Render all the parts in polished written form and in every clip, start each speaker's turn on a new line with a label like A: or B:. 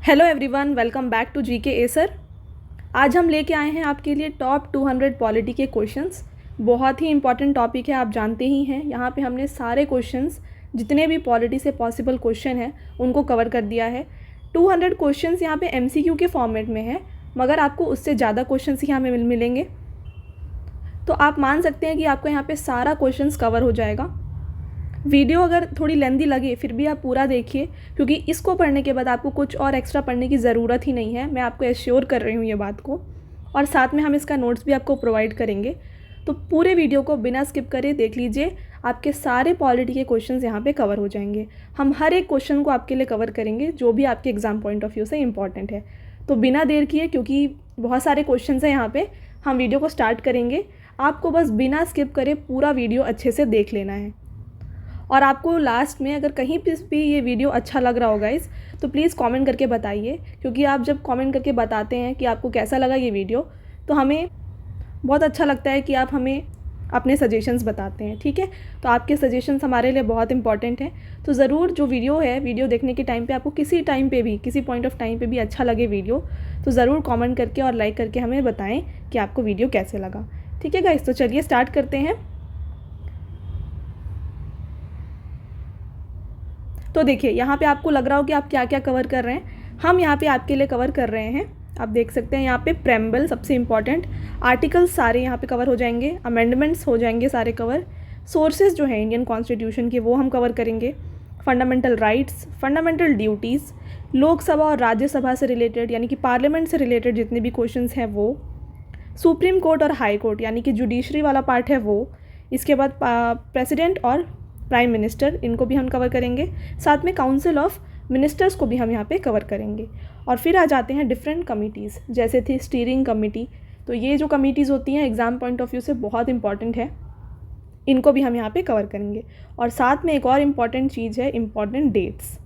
A: Hello everyone, welcome back to GK Acer. आज हम लेके आए हैं आपके लिए टॉप 200 पॉलिटी के क्वेश्चंस। बहुत ही इंपॉर्टेंट टॉपिक है, आप जानते ही हैं। यहाँ पे हमने सारे क्वेश्चंस, जितने भी पॉलिटी से पॉसिबल क्वेश्चन हैं, उनको कवर कर दिया है। 200 क्वेश्चंस यहाँ पे एमसीक्यू के फॉर्मेट में है, मगर आपको उससे ज़्यादा क्वेश्चंस ही हमें मिलेंगे। तो आप मान सकते हैं कि आपको यहाँ पर सारा क्वेश्चंस कवर हो जाएगा। वीडियो अगर थोड़ी लेंदी लगे फिर भी आप पूरा देखिए, क्योंकि इसको पढ़ने के बाद आपको कुछ और एक्स्ट्रा पढ़ने की ज़रूरत ही नहीं है। मैं आपको एश्योर कर रही हूँ ये बात को, और साथ में हम इसका नोट्स भी आपको प्रोवाइड करेंगे। तो पूरे वीडियो को बिना स्किप करे देख लीजिए, आपके सारे पॉलिटी के क्वेश्चंस यहाँ पे कवर हो जाएंगे। हम हर एक क्वेश्चन को आपके लिए कवर करेंगे जो भी आपके एग्ज़ाम पॉइंट ऑफ व्यू से इंपॉर्टेंट है। तो बिना देर किए, क्योंकि बहुत सारे क्वेश्चन हैं यहाँ पे, हम वीडियो को स्टार्ट करेंगे। आपको बस बिना स्किप करे पूरा वीडियो अच्छे से देख लेना है। और आपको लास्ट में अगर कहीं भी ये वीडियो अच्छा लग रहा होगा तो प्लीज़ कमेंट करके बताइए, क्योंकि आप जब कमेंट करके बताते हैं कि आपको कैसा लगा ये वीडियो, तो हमें बहुत अच्छा लगता है कि आप हमें अपने सजेशंस बताते हैं। ठीक है, तो आपके सजेशंस हमारे लिए बहुत इंपॉर्टेंट हैं। तो ज़रूर जो वीडियो देखने के टाइम पे आपको किसी टाइम पे भी, किसी पॉइंट ऑफ टाइम पे भी अच्छा लगे वीडियो, तो ज़रूर कमेंट करके और लाइक करके हमें बताएं कि आपको वीडियो कैसे लगा। ठीक है गाइस, तो चलिए स्टार्ट करते हैं। तो देखिए, यहाँ पे आपको लग रहा हो कि आप क्या क्या कवर कर रहे हैं। हम यहाँ पे आपके लिए कवर कर रहे हैं। आप देख सकते हैं यहाँ पे प्रेम्बल सबसे इम्पॉर्टेंट, आर्टिकल्स सारे यहाँ पे कवर हो जाएंगे, अमेंडमेंट्स हो जाएंगे सारे कवर, सोर्सेज जो है इंडियन कॉन्स्टिट्यूशन के वो हम कवर करेंगे, fundamental rights, fundamental duties, Lok Sabha और राज्यसभा से रिलेटेड यानी कि पार्लियामेंट से रिलेटेड जितने भी क्वेश्चन हैं वो, सुप्रीम कोर्ट और हाई कोर्ट यानी कि जुडिशरी वाला पार्ट है वो, इसके बाद प्रेसिडेंट और प्राइम मिनिस्टर, इनको भी हम कवर करेंगे। साथ में काउंसिल ऑफ मिनिस्टर्स को भी हम यहाँ पे कवर करेंगे। और फिर आ जाते हैं डिफरेंट कमिटीज़, जैसे थी स्टीयरिंग कमेटी। तो ये जो कमिटीज़ होती हैं एग्ज़ाम पॉइंट ऑफ व्यू से बहुत इंपॉर्टेंट है, इनको भी हम यहाँ पे कवर करेंगे। और साथ में एक और इम्पॉर्टेंट चीज़ है, इम्पॉर्टेंट डेट्स।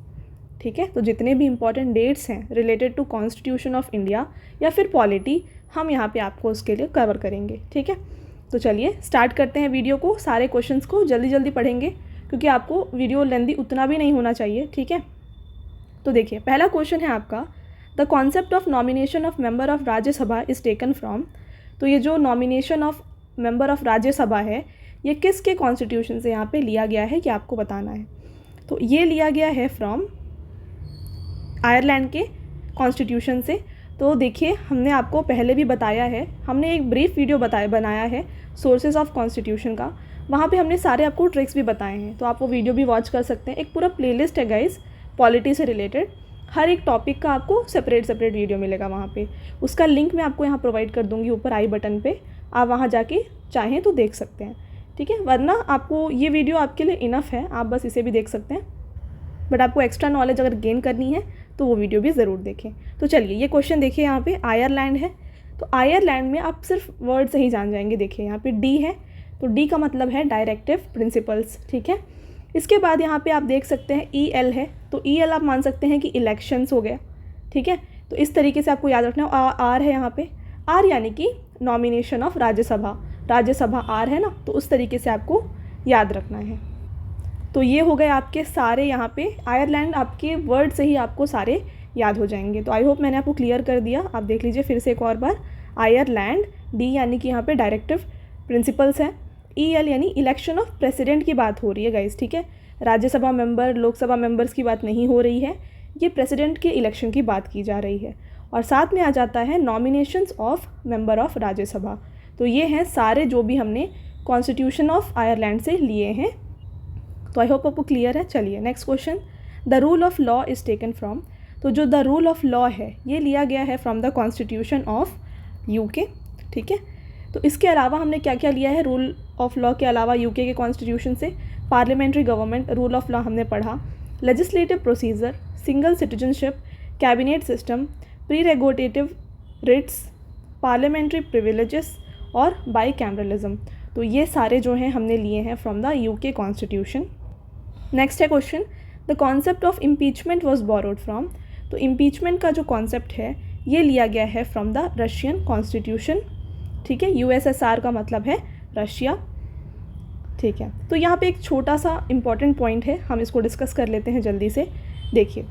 A: ठीक है, तो जितने भी इम्पॉर्टेंट डेट्स हैं related to constitution of India या फिर पॉलिटी, हम यहाँ पे आपको उसके लिए कवर करेंगे। ठीक है, तो चलिए स्टार्ट करते हैं वीडियो को। सारे क्वेश्चंस को जल्दी जल्दी पढ़ेंगे, क्योंकि आपको वीडियो लेंदी उतना भी नहीं होना चाहिए। ठीक है, तो देखिए पहला क्वेश्चन है आपका, the concept of nomination of member of Rajya Sabha is taken from. तो ये जो nomination of member of Rajya Sabha है, ये किसके कॉन्स्टिट्यूशन से यहाँ पे लिया गया है कि आपको बताना है। तो ये लिया गया है फ्रॉम आयरलैंड के कॉन्स्टिट्यूशन से। तो देखिए, हमने आपको पहले भी बताया है, हमने एक ब्रीफ वीडियो बनाया है सोर्सेज ऑफ कॉन्स्टिट्यूशन का, वहाँ पे हमने सारे आपको ट्रिक्स भी बताए हैं, तो आप वो वीडियो भी वॉच कर सकते हैं। एक पूरा प्लेलिस्ट है गाइस पॉलिटी से रिलेटेड, हर एक टॉपिक का आपको सेपरेट वीडियो मिलेगा वहाँ पे। उसका लिंक मैं आपको यहाँ प्रोवाइड कर दूँगी ऊपर आई बटन पे, आप वहाँ जाके चाहें तो देख सकते हैं। ठीक है, वरना आपको ये वीडियो आपके लिए इनफ है, आप बस इसे भी देख सकते हैं। बट आपको एक्स्ट्रा नॉलेज अगर गेन करनी है तो वो वीडियो भी ज़रूर देखें। तो चलिए, ये क्वेश्चन देखिए, यहाँ पे आयरलैंड है। तो आयरलैंड में आप सिर्फ वर्ड से ही जान जाएंगे। देखिए यहाँ पे डी है, तो डी का मतलब है डायरेक्टिव प्रिंसिपल्स। ठीक है, इसके बाद यहाँ पे आप देख सकते हैं ई एल है। तो ई एल आप मान सकते हैं कि इलेक्शंस हो गया। ठीक है, तो इस तरीके से आपको याद रखना है। आर है यहाँ पे, आर यानी कि nomination of Rajya Sabha, Rajya Sabha are है ना, तो उस तरीके से आपको याद रखना है। तो ये हो गए आपके सारे, यहाँ पे आयरलैंड आपके वर्ड से ही आपको सारे याद हो जाएंगे। तो आई होप मैंने आपको क्लियर कर दिया। आप देख लीजिए फिर से एक और बार, आयरलैंड, डी यानी कि यहाँ पे डायरेक्टिव प्रिंसिपल्स हैं, ई एल यानी इलेक्शन ऑफ प्रेसिडेंट की बात हो रही है गाइस। ठीक है, राज्यसभा मेंबर, लोकसभा मेंबर्स की बात नहीं हो रही है, ये प्रेसिडेंट के इलेक्शन की बात की जा रही है। और साथ में आ जाता है nominations of member of Rajya Sabha. तो ये हैं सारे जो भी हमने कॉन्स्टिट्यूशन ऑफ आयरलैंड से लिए हैं। तो आई होप आपको क्लियर है। चलिए next question, the rule of law is taken from. तो जो द रूल ऑफ लॉ है ये लिया गया है from the constitution of UK. ठीक है, तो इसके अलावा हमने क्या क्या लिया है रूल ऑफ लॉ के अलावा यूके के कॉन्स्टिट्यूशन से? Parliamentary government, rule of law हमने पढ़ा, legislative procedure, single citizenship, cabinet system, prerogative writs, parliamentary privileges और बाई कैमरलिज्म। तो ये सारे जो हैं हमने लिए हैं from the UK constitution. Next है question, the concept of impeachment was borrowed from. तो इम्पीचमेंट का जो कॉन्सेप्ट है ये लिया गया है फ्रॉम द रशियन कॉन्स्टिट्यूशन। ठीक है, यूएसएसआर का मतलब है रशिया। ठीक है, तो यहाँ पे एक छोटा सा इम्पॉर्टेंट पॉइंट है, हम इसको डिस्कस कर लेते हैं जल्दी से। देखिए,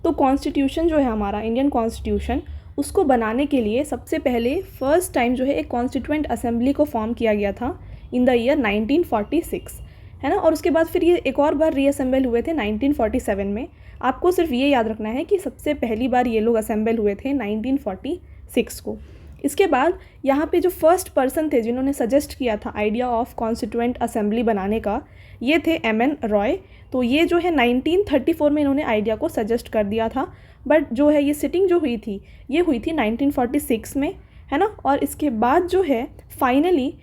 A: तो कॉन्स्टिट्यूशन जो है हमारा इंडियन कॉन्स्टिट्यूशन, उसको बनाने के लिए सबसे पहले फर्स्ट टाइम जो है एक कॉन्स्टिट्यूएंट असेंबली को फॉर्म किया गया था इन द ईयर 1946, है ना। और उसके बाद फिर ये एक और बार रीअसेंबल हुए थे 1947 में। आपको सिर्फ ये याद रखना है कि सबसे पहली बार ये लोग असेंबल हुए थे 1946 को। इसके बाद यहाँ पे जो फर्स्ट पर्सन थे जिन्होंने सजेस्ट किया था आइडिया ऑफ कॉन्स्टिट्यूएंट असेंबली बनाने का, ये थे M.N. रॉय। तो ये जो है 1934 में इन्होंने आइडिया को सजेस्ट कर दिया था, बट जो है ये सिटिंग जो हुई थी ये हुई थी 1946 में, है ना। और इसके बाद जो है फाइनली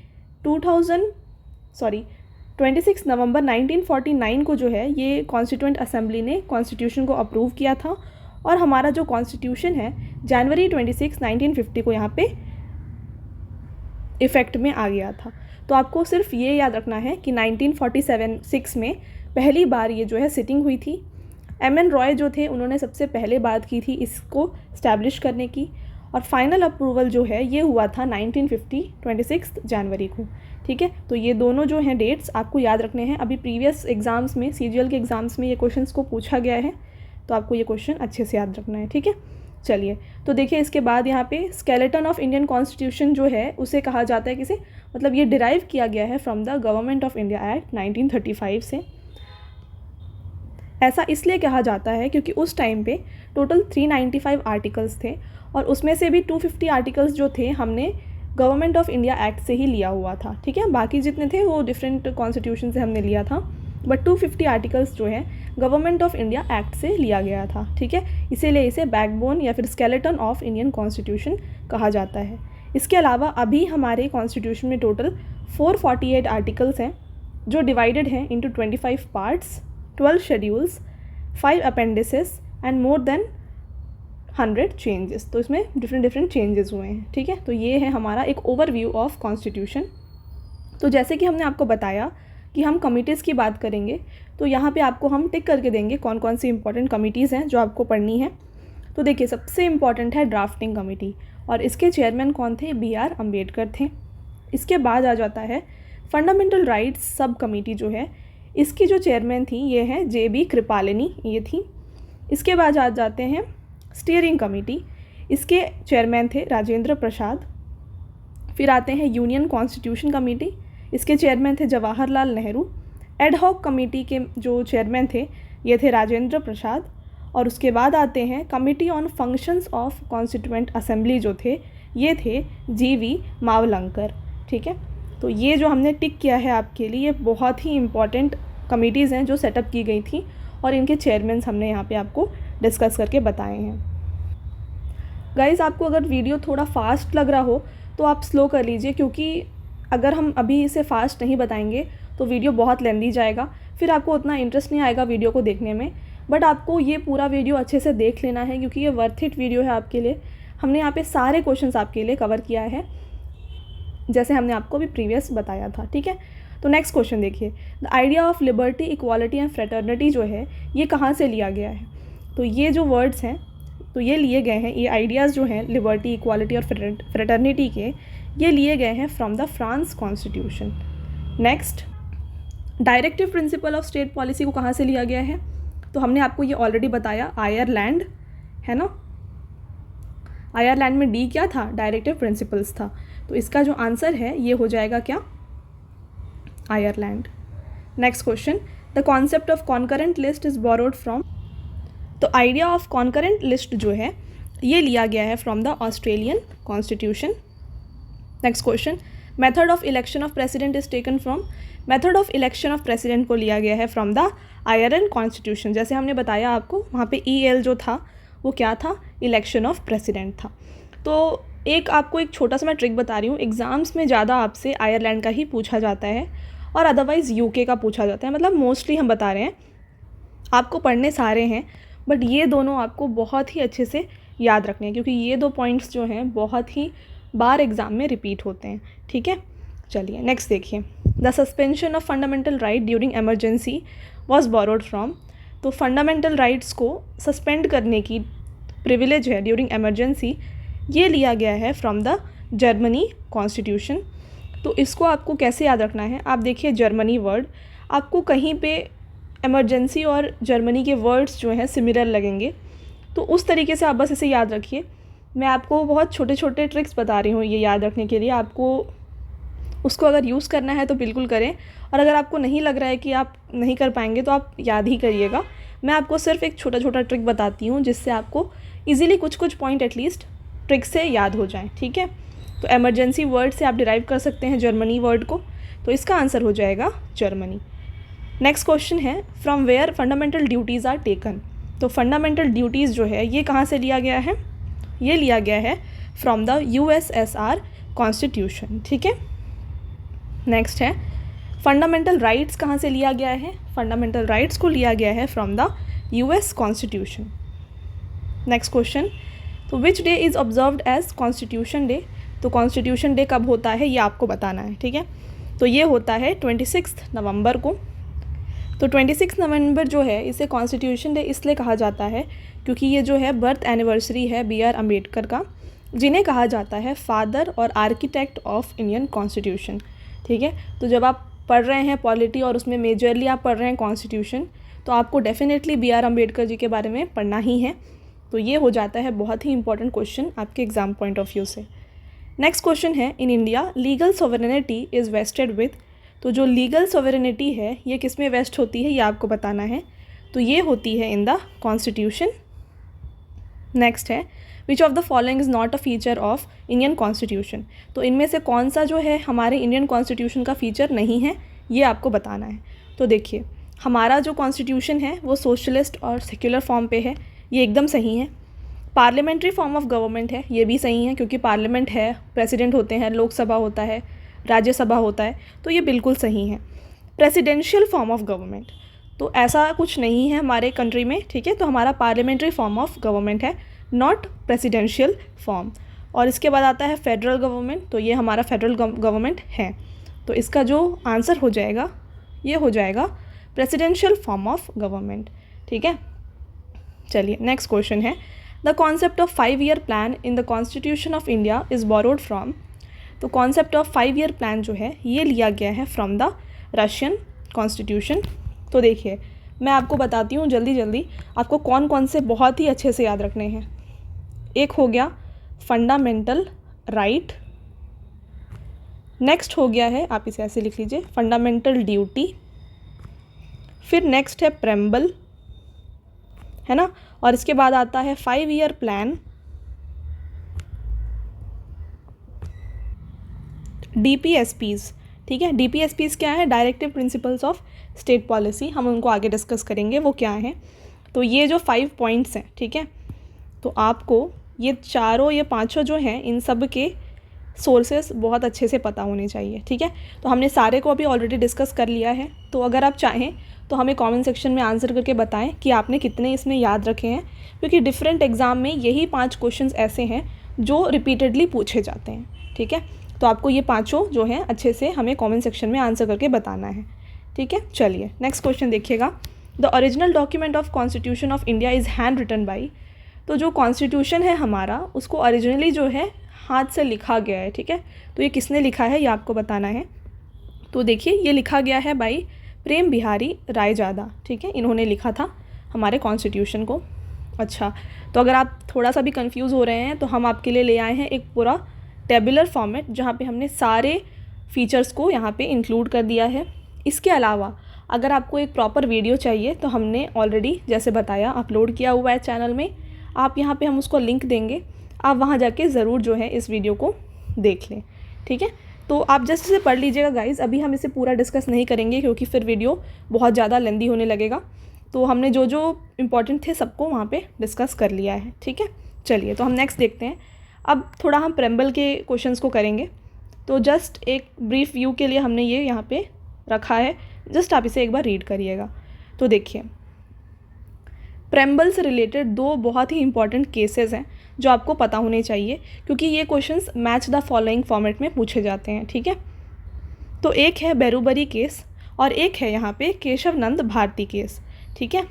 A: 26 नवंबर 1949 को जो है ये कॉन्स्टिट्यूएंट असेंबली ने कॉन्स्टिट्यूशन को अप्रूव किया था, और हमारा जो कॉन्स्टिट्यूशन है जनवरी 26, 1950 को यहाँ पे इफ़ेक्ट में आ गया था। तो आपको सिर्फ ये याद रखना है कि 1947-6 में पहली बार ये जो है सिटिंग हुई थी। M.N. रॉय जो थे उन्होंने सबसे पहले बात की थी इसको इस्टेब्लिश करने की, और फाइनल अप्रूवल जो है ये हुआ था 1950 26 जनवरी को, ठीक है। तो ये दोनों जो हैं डेट्स आपको याद रखने हैं। अभी प्रीवियस एग्ज़ाम्स में, CGL के एग्ज़ाम्स में ये क्वेश्चंस को पूछा गया है, तो आपको ये क्वेश्चन अच्छे से याद रखना है, ठीक है। चलिए तो देखिए इसके बाद यहाँ पे स्केलेटन ऑफ इंडियन कॉन्स्टिट्यूशन जो है उसे कहा जाता है किसे, मतलब ये डिराइव किया गया है from the government of India act 1935 से। ऐसा इसलिए कहा जाता है क्योंकि उस टाइम पे टोटल 395 आर्टिकल्स थे, और उसमें से भी 250 आर्टिकल्स जो थे हमने गवर्नमेंट ऑफ इंडिया एक्ट से ही लिया हुआ था, ठीक है। बाकी जितने थे वो डिफरेंट कॉन्स्टिट्यूशन से हमने लिया था, बट 250 आर्टिकल्स जो है गवर्नमेंट ऑफ इंडिया एक्ट से लिया गया था, ठीक है। इसीलिए इसे बैकबोन या फिर स्केलेटन ऑफ इंडियन कॉन्स्टिट्यूशन कहा जाता है। इसके अलावा अभी हमारे कॉन्स्टिट्यूशन में टोटल 448 आर्टिकल्स हैं जो डिवाइडेड हैं into 25 parts, 12 schedules, 5 appendices and more than 100 changes. तो इसमें डिफरेंट चेंजेस हुए हैं, ठीक है। तो ये है हमारा एक ओवरव्यू ऑफ कॉन्स्टिट्यूशन। तो जैसे कि हमने आपको बताया कि हम कमिटीज़ की बात करेंगे, तो यहाँ पे आपको हम टिक करके देंगे कौन कौन सी इंपॉर्टेंट कमिटीज़ हैं जो आपको पढ़नी है। तो देखिए सबसे इम्पॉर्टेंट है ड्राफ्टिंग कमेटी, और इसके चेयरमैन कौन थे, B.R. अम्बेडकर थे। इसके बाद आ जाता है फंडामेंटल राइट्स सब कमेटी जो है, इसकी जो चेयरमैन थी ये हैं J.B. कृपालिनी, ये थी। इसके बाद आ जाते हैं स्टीयरिंग कमेटी, इसके चेयरमैन थे राजेंद्र प्रसाद। फिर आते हैं यूनियन कॉन्स्टिट्यूशन कमेटी, इसके चेयरमैन थे जवाहरलाल नेहरू। एडहॉक कमेटी के जो चेयरमैन थे ये थे राजेंद्र प्रसाद। और उसके बाद आते हैं committee on functions of constituent assembly, जो थे ये थे G.V. मावलंकर, ठीक है। तो ये जो हमने टिक किया है आपके लिए, ये बहुत ही इंपॉर्टेंट कमेटीज़ हैं जो सेटअप की गई थी, और इनके चेयरमैन्स हमने यहाँ पे आपको डिस्कस करके बताए हैं। गाइज़ आपको अगर वीडियो थोड़ा फास्ट लग रहा हो तो आप स्लो कर लीजिए, क्योंकि अगर हम अभी इसे फास्ट नहीं बताएंगे तो वीडियो बहुत लेंदी जाएगा, फिर आपको उतना इंटरेस्ट नहीं आएगा वीडियो को देखने में। बट आपको ये पूरा वीडियो अच्छे से देख लेना है, क्योंकि ये वर्थ इट वीडियो है आपके लिए। हमने यहाँ पे सारे क्वेश्चंस आपके लिए कवर किया है, जैसे हमने आपको भी प्रीवियस बताया था, ठीक है। तो नेक्स्ट क्वेश्चन देखिए, the idea of liberty, equality and fraternity जो है ये कहाँ से लिया गया है। तो ये जो वर्ड्स हैं तो ये लिए गए हैं, ये आइडियाज़ जो हैं लिबर्टी, इक्वालिटी और फ्रेटर्निटी के, ये लिए गए हैं from the France constitution. Next, directive principle of state policy को कहाँ से लिया गया है, तो हमने आपको ये ऑलरेडी बताया, आयरलैंड, है ना। आयरलैंड में D क्या था, डायरेक्टिव प्रिंसिपल्स था। तो इसका जो आंसर है ये हो जाएगा क्या, Ireland. Next question, the concept of concurrent list is borrowed from, तो आइडिया ऑफ कॉन्करेंट लिस्ट जो है ये लिया गया है from the Australian constitution. Next question, method of election of president is taken from, method of election of president को लिया गया है फ्रॉम द आयरन कॉन्स्टिट्यूशन। जैसे हमने बताया आपको वहाँ पे EL जो था वो क्या था, इलेक्शन ऑफ प्रेसिडेंट था। तो एक आपको एक छोटा सा मैं ट्रिक बता रही हूँ, एग्ज़ाम्स में ज़्यादा आपसे आयरलैंड का ही पूछा जाता है और अदरवाइज़ UK का पूछा जाता है, मतलब मोस्टली हम बता रहे हैं, आपको पढ़ने सारे हैं बट ये दोनों आपको बहुत ही अच्छे से याद रखने हैं, क्योंकि ये दो पॉइंट्स जो हैं बहुत ही बार एग्ज़ाम में रिपीट होते हैं, ठीक है। चलिए नेक्स्ट देखिए, the suspension of fundamental right during emergency was borrowed from, तो फंडामेंटल राइट्स को सस्पेंड करने की प्रिविलेज है ड्यूरिंग एमरजेंसी, ये लिया गया है फ्रॉम द जर्मनी कॉन्स्टिट्यूशन। तो इसको आपको कैसे याद रखना है, आप देखिए जर्मनी वर्ड, आपको कहीं पे इमरजेंसी और जर्मनी के वर्ड्स जो हैं सिमिलर लगेंगे, तो उस तरीके से आप बस इसे याद रखिए। मैं आपको बहुत छोटे छोटे ट्रिक्स बता रही हूँ ये याद रखने के लिए, आपको उसको अगर यूज़ करना है तो बिल्कुल करें, और अगर आपको नहीं लग रहा है कि आप नहीं कर पाएंगे तो आप याद ही करिएगा। मैं आपको सिर्फ एक छोटा छोटा ट्रिक बताती हूँ जिससे आपको इजीली कुछ कुछ पॉइंट एटलीस्ट ट्रिक से याद हो जाएं, ठीक है। तो एमरजेंसी वर्ड से आप डिराइव कर सकते हैं जर्मनी वर्ड को, तो इसका आंसर हो जाएगा जर्मनी। नेक्स्ट क्वेश्चन है from where fundamental duties are taken. तो फंडामेंटल ड्यूटीज़ जो है ये कहाँ से लिया गया है, ये लिया गया है फ्रॉम द USSR कॉन्स्टिट्यूशन, ठीक है। नेक्स्ट है फंडामेंटल राइट्स कहाँ से लिया गया है, फंडामेंटल राइट्स को लिया गया है from the US constitution. Next question, तो which day is observed as constitution day. तो कॉन्स्टिट्यूशन डे कब होता है ये आपको बताना है, ठीक है। तो ये होता है 26 नवंबर को। तो 26 नवंबर जो है इसे कॉन्स्टिट्यूशन डे इसलिए कहा जाता है क्योंकि ये जो है बर्थ एनिवर्सरी है BR अम्बेडकर का, जिन्हें कहा जाता है फादर और आर्किटेक्ट ऑफ इंडियन कॉन्स्टिट्यूशन, ठीक है। तो जब आप पढ़ रहे हैं पॉलिटी और उसमें मेजरली आप पढ़ रहे हैं कॉन्स्टिट्यूशन, तो आपको डेफिनेटली BR अम्बेडकर जी के बारे में पढ़ना ही है। तो ये हो जाता है बहुत ही इंपॉर्टेंट क्वेश्चन आपके एग्जाम पॉइंट ऑफ व्यू से। नेक्स्ट क्वेश्चन है in India legal sovereignty is wasted with. तो जो लीगल सॉवरेनिटी है ये किस में वेस्ट होती है ये आपको बताना है। तो ये होती है इन द कॉन्स्टिट्यूशन। नेक्स्ट है विच of the following is not a feature of Indian constitution. तो इनमें से कौन सा जो है हमारे इंडियन कॉन्स्टिट्यूशन का फीचर नहीं है ये आपको बताना है। तो देखिए हमारा जो कॉन्स्टिट्यूशन है वो सोशलिस्ट और सेक्युलर फॉर्म पे है, ये एकदम सही है। पार्लियामेंट्री फॉर्म ऑफ गवर्नमेंट है, ये भी सही है क्योंकि पार्लियामेंट है, प्रेसिडेंट होते हैं, लोकसभा होता है, राज्यसभा होता है, तो ये बिल्कुल सही है। प्रेसिडेंशियल फॉर्म ऑफ गवर्नमेंट, तो ऐसा कुछ नहीं है हमारे कंट्री में, ठीक है। तो हमारा पार्लियामेंट्री फॉर्म ऑफ गवर्नमेंट है, नॉट प्रेसिडेंशियल फॉर्म। और इसके बाद आता है फेडरल गवर्नमेंट, तो ये हमारा फेडरल गवर्नमेंट है। तो इसका जो आंसर हो जाएगा ये हो जाएगा प्रेसिडेंशियल फॉर्म ऑफ गवर्नमेंट, ठीक है। चलिए नेक्स्ट क्वेश्चन है the concept of 5-year plan in the constitution of India is borrowed from. तो कॉन्सेप्ट ऑफ 5-year प्लान जो है ये लिया गया है फ्रॉम द रशियन कॉन्स्टिट्यूशन। तो देखिए मैं आपको बताती हूँ जल्दी जल्दी आपको कौन कौन से बहुत ही अच्छे से याद रखने हैं। एक हो गया फंडामेंटल राइट, नेक्स्ट हो गया है आप इसे ऐसे लिख लीजिए फंडामेंटल ड्यूटी, फिर नेक्स्ट है प्रेम्बल, है ना, और इसके बाद आता है 5-year प्लान, DPSPs, ठीक है। DPSPs क्या है, directive principles of state policy, हम उनको आगे डिस्कस करेंगे वो क्या है। तो ये जो 5 पॉइंट्स हैं, ठीक है, तो आपको ये चारों ये पांचों जो हैं इन सब के सोर्सेस बहुत अच्छे से पता होने चाहिए, ठीक है। तो हमने सारे को अभी ऑलरेडी डिस्कस कर लिया है। तो अगर आप चाहें तो हमें कमेंट सेक्शन में आंसर करके बताएं कि आपने कितने इसमें याद रखे हैं, क्योंकि डिफरेंट एग्ज़ाम में यही 5 क्वेश्चंस ऐसे हैं जो रिपीटेडली पूछे जाते हैं, ठीक है। तो आपको ये पाँचों जो हैं अच्छे से हमें कमेंट सेक्शन में आंसर करके बताना है, ठीक है। चलिए नेक्स्ट क्वेश्चन देखिएगा the original document of constitution of India is hand written by. तो जो कॉन्स्टिट्यूशन है हमारा उसको ओरिजिनली जो है हाथ से लिखा गया है, ठीक है। तो ये किसने लिखा है ये आपको बताना है। तो देखिए ये लिखा गया है बाई प्रेम बिहारी रायजादा, ठीक है, इन्होंने लिखा था हमारे कॉन्स्टिट्यूशन को। अच्छा, तो अगर आप थोड़ा सा भी कंफ्यूज हो रहे हैं तो हम आपके लिए ले आए हैं एक पूरा टेबुलर फॉर्मेट जहाँ पे हमने सारे फीचर्स को यहाँ पे इंक्लूड कर दिया है। इसके अलावा अगर आपको एक प्रॉपर वीडियो चाहिए तो हमने ऑलरेडी जैसे बताया अपलोड किया हुआ है चैनल में, आप यहाँ पे हम उसको लिंक देंगे, आप वहाँ जाके ज़रूर जो है इस वीडियो को देख लें, ठीक है। तो आप जस्ट इसे पढ़ लीजिएगा गाइज़, अभी हम इसे पूरा डिस्कस नहीं करेंगे क्योंकि फिर वीडियो बहुत ज़्यादा लेंदी होने लगेगा। तो हमने जो जो इम्पोर्टेंट थे सबको वहाँ पे डिस्कस कर लिया है, ठीक है। चलिए तो हम नेक्स्ट देखते हैं। अब थोड़ा हम प्रेम्बल के क्वेश्चंस को करेंगे। तो जस्ट एक ब्रीफ व्यू के लिए हमने ये यहाँ पे रखा है, जस्ट आप इसे एक बार रीड करिएगा। तो देखिए प्रेम्बल से रिलेटेड 2 बहुत ही इंपॉर्टेंट केसेस हैं जो आपको पता होने चाहिए क्योंकि ये questions match the following format में पूछे जाते हैं, ठीक है। तो एक है बेरूबरी केस और एक है यहाँ पे केशव नंद भारती केस, ठीक है।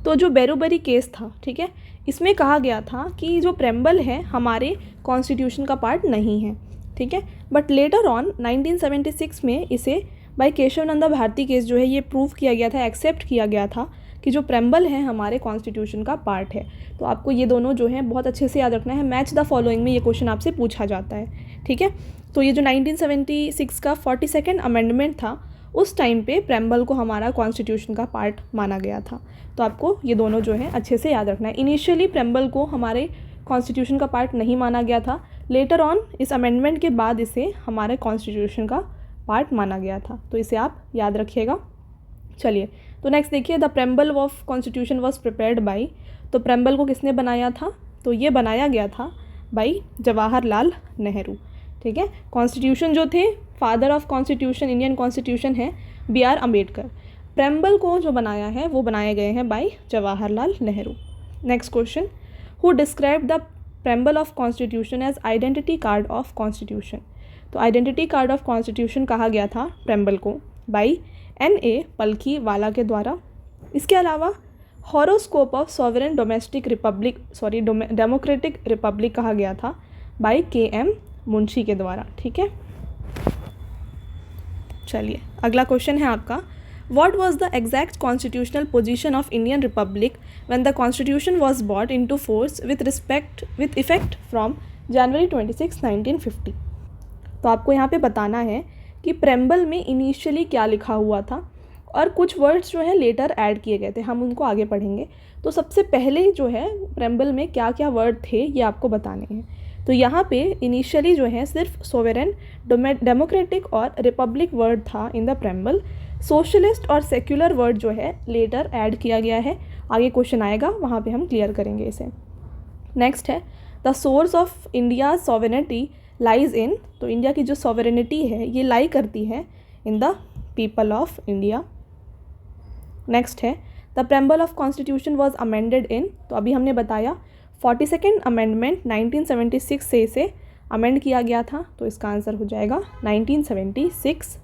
A: तो जो बेरूबरी केस था, ठीक है, इसमें कहा गया था कि जो प्रेम्बल है हमारे कॉन्स्टिट्यूशन का पार्ट नहीं है, ठीक है। बट लेटर ऑन 1976 में इसे बाय केशव नंदा भारती केस जो है ये प्रूव किया गया था, एक्सेप्ट किया गया था कि जो प्रेम्बल है हमारे कॉन्स्टिट्यूशन का पार्ट है। तो आपको ये दोनों जो है बहुत अच्छे से याद रखना है। मैच द फॉलोइंग में ये क्वेश्चन आपसे पूछा जाता है, ठीक है। तो ये जो 1976 का 42nd अमेंडमेंट था, उस टाइम पे प्रेम्बल को हमारा कॉन्स्टिट्यूशन का पार्ट माना गया था। तो आपको ये दोनों जो है अच्छे से याद रखना है। इनिशियली प्रेम्बल को हमारे कॉन्स्टिट्यूशन का पार्ट नहीं माना गया था, लेटर ऑन इस अमेंडमेंट के बाद इसे हमारे कॉन्स्टिट्यूशन का पार्ट माना गया था। तो इसे आप याद रखिएगा। चलिए, तो नेक्स्ट देखिए, the preamble of constitution was prepared by. तो प्रेम्बल को किसने बनाया था? तो ये बनाया गया था बाई जवाहरलाल नेहरू, ठीक है। कॉन्स्टिट्यूशन जो थे, father of constitution, Indian constitution है BR अम्बेडकर। प्रेम्बल को जो बनाया है वो बनाए गए हैं by Jawaharlal Nehru. Next question, who describe the preamble of constitution as identity card of constitution. तो आइडेंटिटी कार्ड ऑफ कॉन्स्टिट्यूशन कहा गया था प्रेम्बल को बाई NA पलखी वाला के द्वारा। इसके अलावा horoscope of sovereign democratic Republic कहा गया था बाई KM मुंशी के द्वारा, ठीक है। चलिए, अगला क्वेश्चन है आपका, what was the exact constitutional position of Indian republic when the constitution was brought into force with effect from January 26, 1950। तो आपको यहाँ पे बताना है कि प्रेम्बल में इनिशियली क्या लिखा हुआ था और कुछ वर्ड्स जो है लेटर ऐड किए गए थे, हम उनको आगे पढ़ेंगे। तो सबसे पहले जो है प्रेम्बल में क्या क्या वर्ड थे ये आपको बताने हैं। तो यहाँ पे इनिशियली जो है सिर्फ सोवेरेन, डेमोक्रेटिक और रिपब्लिक वर्ड था इन द प्रेम्बल। सोशलिस्ट और सेक्युलर वर्ड जो है लेटर ऐड किया गया है। आगे क्वेश्चन आएगा, वहाँ पे हम क्लियर करेंगे इसे। नेक्स्ट है, the source of India sovereignty lies in. तो इंडिया की जो सॉवरेनिटी है ये लाई करती है in the people of India. Next है, the preamble of constitution was amended in. तो अभी हमने बताया 42nd अमेंडमेंट 1976 से इसे अमेंड किया गया था, तो इसका आंसर हो जाएगा 1976।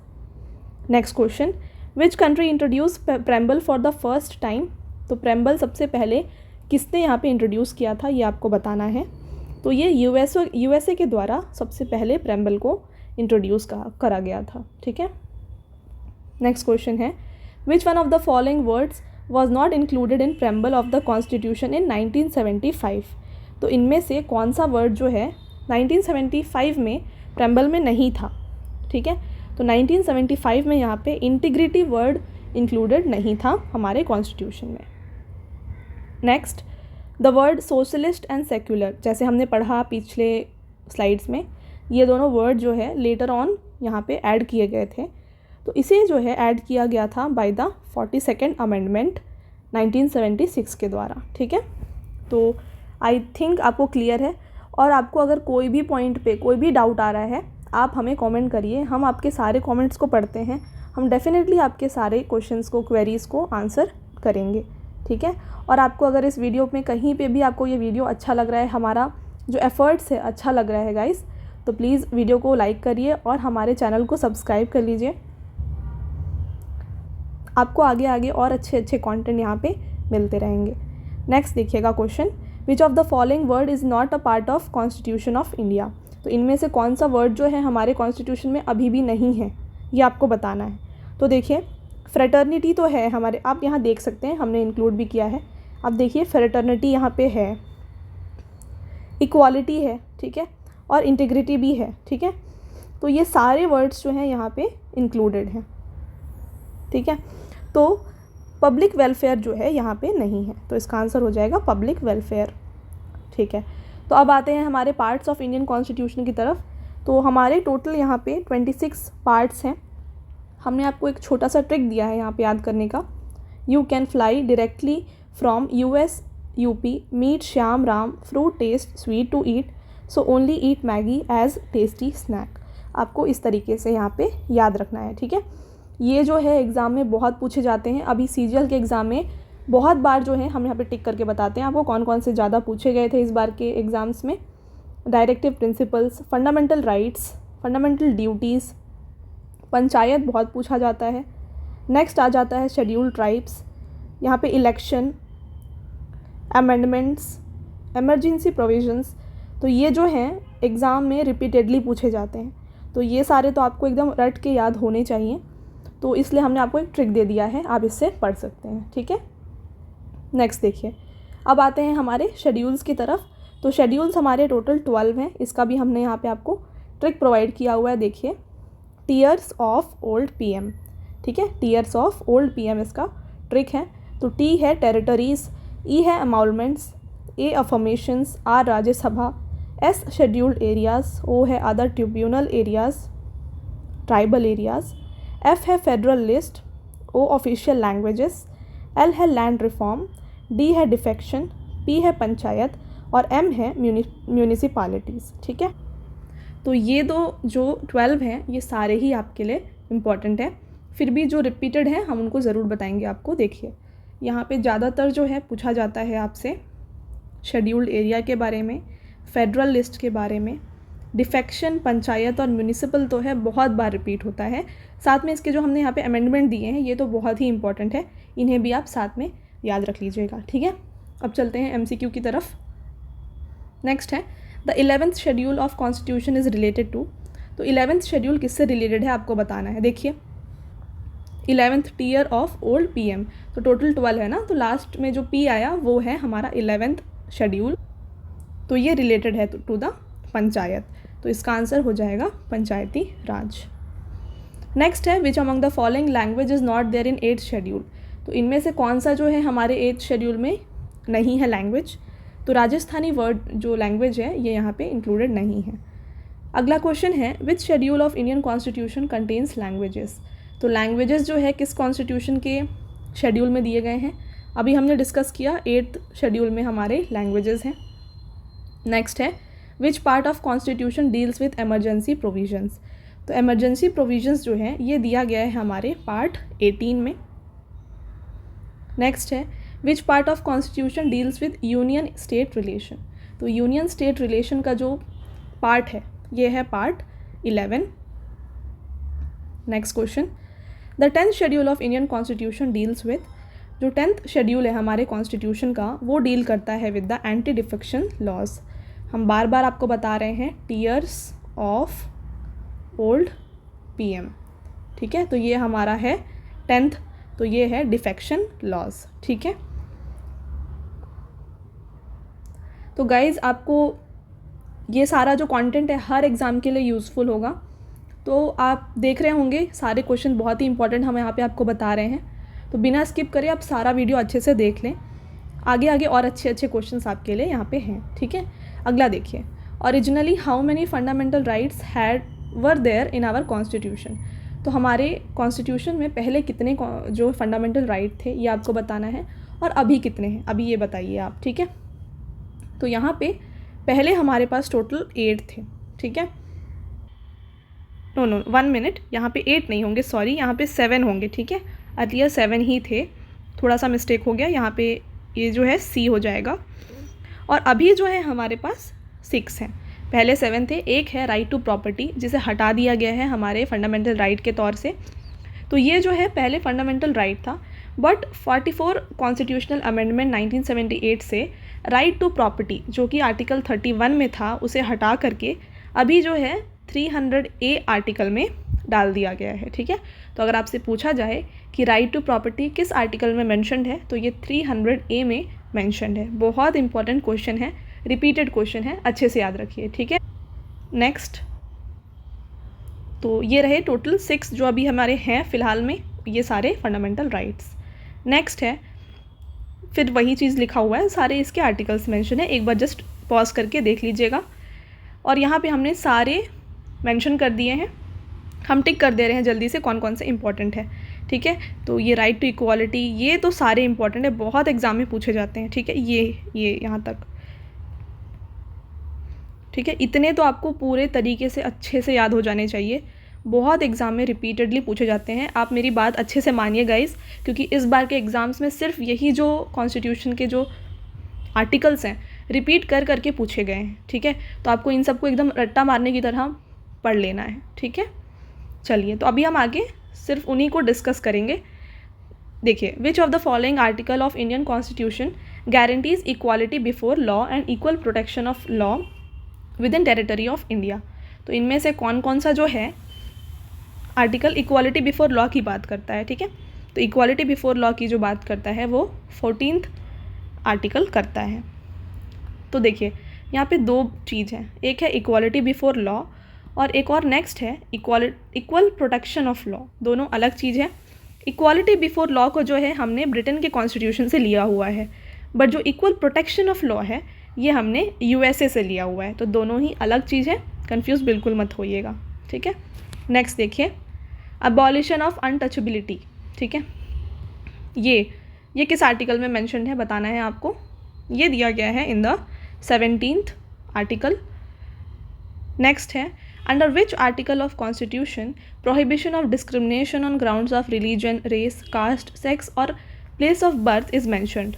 A: Next question, which country introduce preamble for the first time. तो प्रेम्बल सबसे पहले किसने यहाँ पे इंट्रोड्यूस किया था ये आपको बताना है। तो ये USA के द्वारा सबसे पहले प्रेम्बल को इंट्रोड्यूस करा गया था, ठीक है। नेक्स्ट क्वेश्चन है, which one of the following words was not included in preamble of the constitution in 1975। तो इनमें से कौन सा वर्ड जो है 1975 में प्रेम्बल में नहीं था, ठीक है। तो 1975 में यहाँ पे इंटीग्रिटी वर्ड इंक्लूडेड नहीं था हमारे कॉन्स्टिट्यूशन में। Next, the word socialist and secular, जैसे हमने पढ़ा पिछले स्लाइड्स में, ये दोनों वर्ड जो है लेटर ऑन यहाँ पे ऐड किए गए थे। तो इसे जो है ऐड किया गया था बाय द 42nd अमेंडमेंट 1976 के द्वारा, ठीक है। तो आई थिंक आपको क्लियर है। और आपको अगर कोई भी पॉइंट पे कोई भी डाउट आ रहा है, आप हमें कमेंट करिए, हम आपके सारे कमेंट्स को पढ़ते हैं, हम डेफिनेटली आपके सारे क्वेश्चंस को, क्वेरीज़ को आंसर करेंगे, ठीक है। और आपको अगर इस वीडियो में कहीं पे भी आपको ये वीडियो अच्छा लग रहा है, हमारा जो एफर्ट्स है अच्छा लग रहा है गाइस, तो प्लीज़ वीडियो को लाइक करिए और हमारे चैनल को सब्सक्राइब कर लीजिए। आपको आगे आगे और अच्छे अच्छे कंटेंट यहाँ पे मिलते रहेंगे। नेक्स्ट देखिएगा question, which of the following word is not a part of constitution of India. तो इनमें से कौन सा वर्ड जो है हमारे कॉन्स्टिट्यूशन में अभी भी नहीं है, ये आपको बताना है। तो देखिए, फ्रेटर्निटी तो है हमारे, आप यहाँ देख सकते हैं, हमने इंक्लूड भी किया है। अब देखिए, फ्रेटर्निटी यहाँ पे है, इक्वालिटी है, ठीक है, और इंटीग्रिटी भी है, ठीक है। तो ये सारे वर्ड्स जो हैं यहाँ पे इंक्लूडेड हैं, ठीक है। तो पब्लिक वेलफेयर जो है यहाँ पे नहीं है, तो इसका आंसर हो जाएगा पब्लिक वेलफेयर, ठीक है। तो अब आते हैं हमारे पार्ट्स ऑफ इंडियन कॉन्स्टिट्यूशन की तरफ। तो हमारे टोटल यहाँ पे 26 पार्ट्स हैं। हमने आपको एक छोटा सा ट्रिक दिया है यहाँ पे याद करने का। You can fly directly from US UP, meet Shyam Ram, fruit taste sweet to eat, so only eat Maggi as tasty snack. आपको इस तरीके से यहाँ पे याद रखना है, ठीक है। ये जो है एग्ज़ाम में बहुत पूछे जाते हैं। अभी CGL के एग्ज़ाम में बहुत बार जो है हम यहाँ पे टिक करके बताते हैं आपको कौन कौन से ज़्यादा पूछे गए थे इस बार के एग्ज़ाम्स में। Directive principles, fundamental rights, fundamental duties, panchayat बहुत पूछा जाता है। नेक्स्ट आ जाता है शेड्यूल्ड ट्राइब्स, यहाँ पे इलेक्शन, अमेंडमेंट्स, इमरजेंसी प्रोविजंस। तो ये जो हैं एग्ज़ाम में रिपीटेडली पूछे जाते हैं। तो ये सारे तो आपको एकदम रट के याद होने चाहिए, तो इसलिए हमने आपको एक ट्रिक दे दिया है, आप इससे पढ़ सकते हैं, ठीक है। नेक्स्ट देखिए, अब आते हैं हमारे शेड्यूल्स की तरफ। तो शेड्यूल्स हमारे टोटल 12 हैं। इसका भी हमने यहाँ पे आपको ट्रिक प्रोवाइड किया हुआ है। देखिए, टीयर्स ऑफ ओल्ड पीएम, ठीक है, टीयर्स ऑफ ओल्ड पीएम इसका ट्रिक है। तो टी है टेरिटरीज, ई है emoluments, A affirmations, R Rajya Sabha, S scheduled areas, O है other tribunal areas, tribal areas, F है federal list, O official languages, L है लैंड रिफॉर्म, डी है defection, P है पंचायत और एम है म्यूनिसिपालिटीज़, ठीक है। तो ये जो 12 हैं ये सारे ही आपके लिए इम्पॉर्टेंट है। फिर भी जो रिपीटेड हैं हम उनको ज़रूर बताएंगे आपको। देखिए, यहाँ पे ज़्यादातर जो है पूछा जाता है आपसे शेड्यूल्ड एरिया के बारे में, फेडरल लिस्ट के बारे में, डिफेक्शन, पंचायत और म्यूनिसिपल तो है, बहुत बार रिपीट होता है। साथ में इसके जो हमने यहाँ पे अमेंडमेंट दिए हैं ये तो बहुत ही इंपॉर्टेंट है, इन्हें भी आप साथ में याद रख लीजिएगा, ठीक है। अब चलते हैं MCQ की तरफ। नेक्स्ट है the 11th schedule of constitution is related to. तो 11th शेड्यूल किससे रिलेटेड है आपको बताना है। देखिए, 11th tier of old PM, तो टोटल 12 है ना, तो लास्ट में जो पी आया वो है हमारा 11th शेड्यूल। तो ये रिलेटेड है टू द पंचायत, तो इसका आंसर हो जाएगा पंचायती राज। नेक्स्ट है which among the following language is not there in 8th schedule. तो इनमें से कौन सा जो है हमारे 8th शेड्यूल में नहीं है लैंग्वेज। तो राजस्थानी वर्ड जो लैंग्वेज है ये यहाँ पे इंक्लूडेड नहीं है। अगला क्वेश्चन है which schedule of Indian constitution contains languages. तो लैंग्वेजेस जो है किस कॉन्स्टिट्यूशन के शेड्यूल में दिए गए हैं, अभी हमने डिस्कस किया 8th शेड्यूल में हमारे लैंग्वेजेस हैं। नेक्स्ट है विच part of constitution deals with emergency provisions. तो एमरजेंसी प्रोविजंस जो है ये दिया गया है हमारे पार्ट 18 में। नेक्स्ट है विच part of constitution deals with union state relation. तो यूनियन स्टेट रिलेशन का जो पार्ट है ये है part 11। Next question, the 10th schedule of Indian constitution deals with. जो 10th शेड्यूल है हमारे कॉन्स्टिट्यूशन का वो डील करता है with the anti defection laws. हम बार बार आपको बता रहे हैं टीयर्स ऑफ ओल्ड पीएम, ठीक है। तो ये हमारा है 10th, तो ये है डिफेक्शन लॉज, ठीक है। तो गाइज़ आपको ये सारा जो कंटेंट है हर एग्ज़ाम के लिए यूज़फुल होगा। तो आप देख रहे होंगे सारे क्वेश्चन बहुत ही इंपॉर्टेंट हम यहाँ पे आपको बता रहे हैं। तो बिना स्किप करे आप सारा वीडियो अच्छे से देख लें, आगे आगे और अच्छे अच्छे क्वेश्चंस आपके लिए यहाँ पे हैं, ठीक है। अगला देखिए, originally how many fundamental rights were there in our constitution. तो हमारे कॉन्स्टिट्यूशन में पहले कितने जो फंडामेंटल राइट थे ये आपको बताना है, और अभी कितने हैं अभी ये बताइए आप, ठीक है। तो यहाँ पे पहले हमारे पास टोटल 8 थे, ठीक है। नो 1 मिनट, यहाँ पे 8 नहीं होंगे, सॉरी, यहाँ पे 7 होंगे, ठीक है। अर्लियर 7 ही थे, थोड़ा सा मिस्टेक हो गया, यहाँ पे ये जो है C हो जाएगा। और अभी जो है हमारे पास 6 हैं, पहले 7 थे। एक है राइट टू प्रॉपर्टी जिसे हटा दिया गया है हमारे फंडामेंटल राइट के तौर से। तो ये जो है पहले फंडामेंटल राइट था, बट 44 कॉन्स्टिट्यूशनल अमेंडमेंट 1978 से राइट टू प्रॉपर्टी जो कि आर्टिकल 31 में था उसे हटा करके अभी जो है 300A आर्टिकल में डाल दिया गया है, ठीक है। तो अगर आपसे पूछा जाए कि राइट टू प्रॉपर्टी किस आर्टिकल में मेंशन्ड है तो ये 300A में मेंशन्ड है। बहुत इंपॉर्टेंट क्वेश्चन है, रिपीटेड क्वेश्चन है, अच्छे से याद रखिए, ठीक है। नेक्स्ट, तो ये रहे टोटल 6 जो अभी हमारे हैं फ़िलहाल में, ये सारे फंडामेंटल राइट्स। नेक्स्ट है, फिर वही चीज़ लिखा हुआ है, सारे इसके आर्टिकल्स मेंशन है, एक बार जस्ट पॉज करके देख लीजिएगा। और यहाँ पे हमने सारे मेंशन कर दिए हैं, हम टिक कर दे रहे हैं जल्दी से कौन कौन से इंपॉर्टेंट है, ठीक है। तो ये राइट टू इक्वालिटी, ये तो सारे इंपॉर्टेंट है, बहुत एग्जाम में पूछे जाते हैं, ठीक है। ये यहाँ तक, ठीक है। इतने तो आपको पूरे तरीके से अच्छे से याद हो जाने चाहिए, बहुत एग्ज़ाम में रिपीटेडली पूछे जाते हैं। आप मेरी बात अच्छे से मानिए गाइस, क्योंकि इस बार के एग्ज़ाम्स में सिर्फ यही जो कॉन्स्टिट्यूशन के जो आर्टिकल्स हैं रिपीट कर करके पूछे गए हैं, ठीक है। तो आपको इन सबको एकदम रट्टा मारने की तरह पढ़ लेना है, ठीक है। चलिए, तो अभी हम आगे सिर्फ उन्हीं को डिस्कस करेंगे। देखिए, which of the following article of Indian constitution guarantees equality before law and equal protection of law with in territory of India. तो इनमें से कौन कौन सा जो है आर्टिकल इक्वालिटी बिफोर लॉ की बात करता है, ठीक है। तो इक्वालिटी बिफोर लॉ की जो बात करता है वो 14th आर्टिकल करता है। तो देखिए यहाँ पे दो चीज़ है, एक है इक्वालिटी बिफोर लॉ और एक और नेक्स्ट है इक्वल प्रोटेक्शन ऑफ लॉ। दोनों अलग चीज़ है। इक्वालिटी बिफोर लॉ को जो है हमने ब्रिटेन के कॉन्स्टिट्यूशन से लिया हुआ है, बट जो इक्वल प्रोटेक्शन ऑफ लॉ है ये हमने यूएसए से लिया हुआ है। तो दोनों ही अलग चीज़ है, कंफ्यूज बिल्कुल मत होइएगा, ठीक है। नेक्स्ट देखिए, अबॉलिशन ऑफ अनटचेबिलिटी, ठीक है। ये किस आर्टिकल में मेंशन्ड है बताना है आपको। ये दिया गया है in the 17th article. Next है, under which article of constitution prohibition of discrimination on grounds of religion, race, caste, sex और place of birth is mentioned.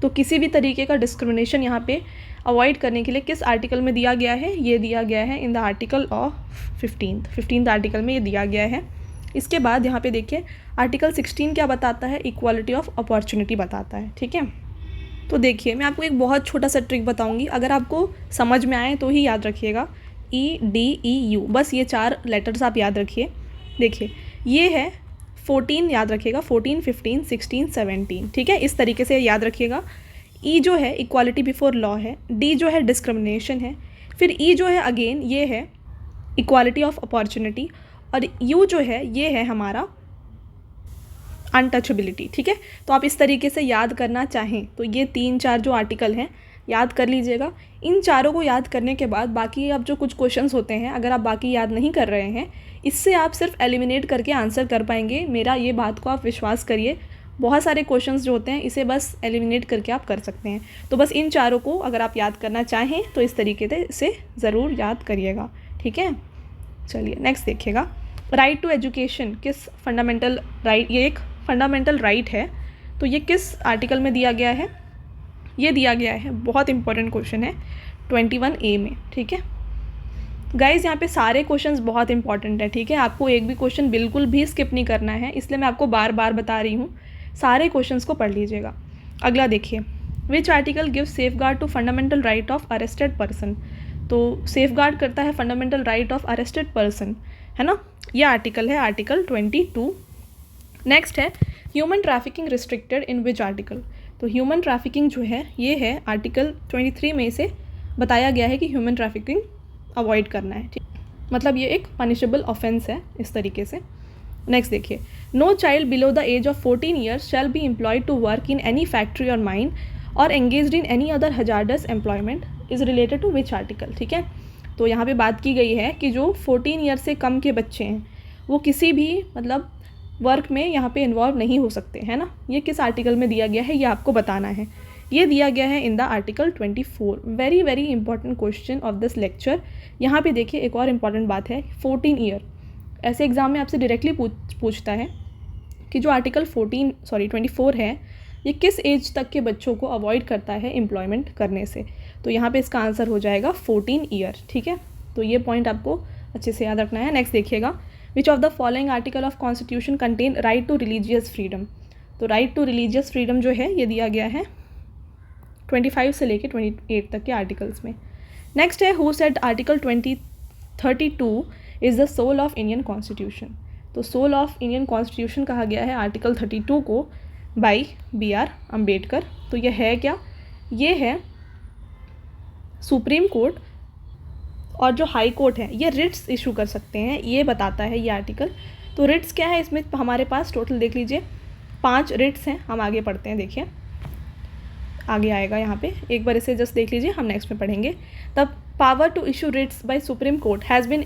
A: तो किसी भी तरीके का डिस्क्रिमिनेशन यहाँ पे अवॉइड करने के लिए किस आर्टिकल में दिया गया है, ये दिया गया है in the article of 15th article में ये दिया गया है। इसके बाद यहाँ पे देखिए आर्टिकल 16 क्या बताता है, इक्वालिटी ऑफ अपॉर्चुनिटी बताता है, ठीक है। तो देखिए मैं आपको एक बहुत छोटा सा ट्रिक बताऊंगी, अगर आपको समझ में आए तो ही याद रखिएगा। EDEU, बस ये 4 लेटर्स आप याद रखिए। देखिए ये है 14, याद रखिएगा 14, 15, 16, 17, ठीक है, इस तरीके से याद रखिएगा। E जो है इक्वालिटी बिफोर लॉ है, D जो है डिस्क्रिमिनेशन है, फिर E जो है अगेन ये है इक्वालिटी ऑफ अपॉर्चुनिटी, और U जो है ये है हमारा अनटचेबिलिटी, ठीक है। तो आप इस तरीके से याद करना चाहें तो ये 3-4 जो आर्टिकल हैं याद कर लीजिएगा। इन चारों को याद करने के बाद बाकी अब जो कुछ क्वेश्चंस होते हैं, अगर आप बाकी याद नहीं कर रहे हैं, इससे आप सिर्फ एलिमिनेट करके आंसर कर पाएंगे। मेरा ये बात को आप विश्वास करिए, बहुत सारे क्वेश्चंस जो होते हैं इसे बस एलिमिनेट करके आप कर सकते हैं। तो बस इन चारों को अगर आप याद करना चाहें तो इस तरीके से इसे ज़रूर याद करिएगा, ठीक है। चलिए नेक्स्ट देखिएगा, राइट टू एजुकेशन किस फंडामेंटल राइट, ये एक फंडामेंटल राइट है, तो ये किस आर्टिकल में दिया गया है, ये दिया गया है, बहुत इंपॉर्टेंट क्वेश्चन है 21A में, ठीक है। गाइज़ यहाँ पे सारे क्वेश्चंस बहुत इंपॉर्टेंट है, ठीक है, आपको एक भी क्वेश्चन बिल्कुल भी स्किप नहीं करना है, इसलिए मैं आपको बार बार बता रही हूँ, सारे क्वेश्चंस को पढ़ लीजिएगा। अगला देखिए, which article give safeguard to fundamental right of arrested person. तो सेफ गार्ड करता है fundamental right of arrested person, है ना, ये आर्टिकल है आर्टिकल 22। नेक्स्ट है, human trafficking restricted in which article. तो ह्यूमन ट्रैफिकिंग जो है ये है आर्टिकल 23 में से बताया गया है कि ह्यूमन ट्रैफिकिंग अवॉइड करना है, ठीक, मतलब ये एक पनिशेबल ऑफेंस है इस तरीके से। नेक्स्ट देखिए, no child below the age of 14 years shall be employed to work in any factory और माइन और engaged in any other hazardous employment is related to which article, ठीक है। तो यहाँ पे बात की गई है कि जो 14 ईयर से कम के बच्चे हैं वो किसी भी मतलब वर्क में यहाँ पे इन्वॉल्व नहीं हो सकते, है ना। ये किस आर्टिकल में दिया गया है ये आपको बताना है, ये दिया गया है in the article 24। Very very important question of this lecture. यहाँ पे देखिए एक और इम्पॉर्टेंट बात है, 14 ईयर, ऐसे एग्जाम में आपसे डायरेक्टली पूछता है कि जो आर्टिकल 24 है ये किस एज तक के बच्चों को अवॉइड करता है एम्प्लॉयमेंट करने से। तो यहाँ पे इसका आंसर हो जाएगा 14 ईयर, ठीक है। तो ये पॉइंट आपको अच्छे से याद रखना है। नेक्स्ट देखिएगा, which of the following article of constitution contain right to religious freedom. तो राइट टू रिलीजियस फ्रीडम जो है ये दिया गया है 25 से लेके 28 तक के आर्टिकल्स में। नेक्स्ट है, who said article 32 is the soul of Indian constitution. तो सोल ऑफ इंडियन कॉन्स्टिट्यूशन कहा गया है आर्टिकल 32 को बाई BR अम्बेडकर। तो ये है क्या, ये है सुप्रीम कोर्ट और जो हाई कोर्ट है ये रिट्स इशू कर सकते हैं, ये बताता है ये आर्टिकल। तो रिट्स क्या है, इसमें हमारे पास टोटल देख लीजिए 5 रिट्स हैं। हम आगे पढ़ते हैं, देखिए आगे आएगा यहाँ पे, एक बार इसे जस्ट देख लीजिए, हम नेक्स्ट में पढ़ेंगे। The power to issue writs by Supreme Court has been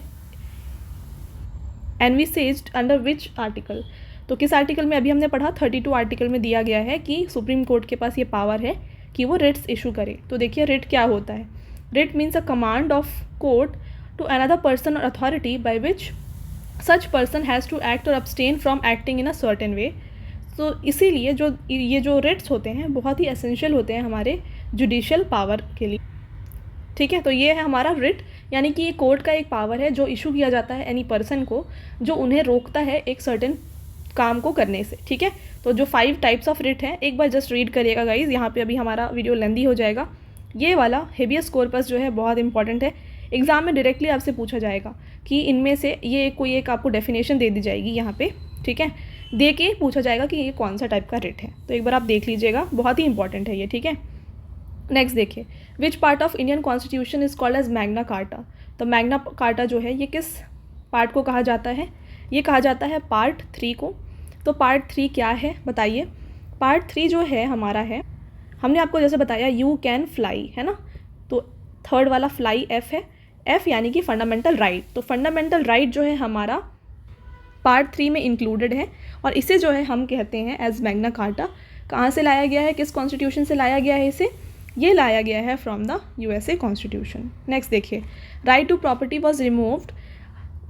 A: envisaged under which article. तो किस आर्टिकल में, अभी हमने पढ़ा 32 आर्टिकल में दिया गया है कि सुप्रीम कोर्ट के पास ये पावर है कि वो रिट्स इशू करे। तो देखिए रिट क्या होता है, writ means a command of court to another person or authority by which such person has to act or abstain from acting in a certain way. तो इसीलिए ये जो रिट्स होते हैं बहुत ही एसेंशियल होते हैं हमारे जुडिशियल पावर के लिए, ठीक है। तो ये है हमारा रिट, यानी कि ये कोर्ट का एक पावर है जो इशू किया जाता है एनी पर्सन को, जो उन्हें रोकता है एक सर्टेन काम को करने से, ठीक है। तो जो 5 टाइप्स ऑफ रिट हैं एक बार जस्ट रीड करिएगा गाइज, यहाँ पे अभी हमारा वीडियो लेंदी हो जाएगा। ये वाला हेबियस कॉर्पस जो है बहुत इंपॉर्टेंट है, एग्जाम में डायरेक्टली आपसे पूछा जाएगा कि इनमें से ये कोई एक आपको डेफिनेशन दे दी जाएगी यहाँ पे, ठीक है। दे के पूछा जाएगा कि ये कौन सा टाइप का रिट है। तो एक बार आप देख लीजिएगा, बहुत ही इंपॉर्टेंट है ये, ठीक है। नेक्स्ट देखिए, which part of Indian constitution is called as Magna Carta. तो मैग्ना कार्टा जो है ये किस पार्ट को कहा जाता है? ये कहा जाता है पार्ट 3 को। तो पार्ट 3 क्या है बताइए? पार्ट 3 जो है हमारा है, हमने आपको जैसे बताया यू कैन फ्लाई, है ना। तो थर्ड वाला फ्लाई एफ है, एफ यानी कि फंडामेंटल राइट। तो फंडामेंटल राइट जो है हमारा पार्ट 3 में इंक्लूडेड है और इसे जो है हम कहते हैं एज मैग्ना कार्टा। कहाँ से लाया गया है, किस कॉन्स्टिट्यूशन से लाया गया है इसे? ये लाया गया है from the USA constitution. Next देखिए, right to property was removed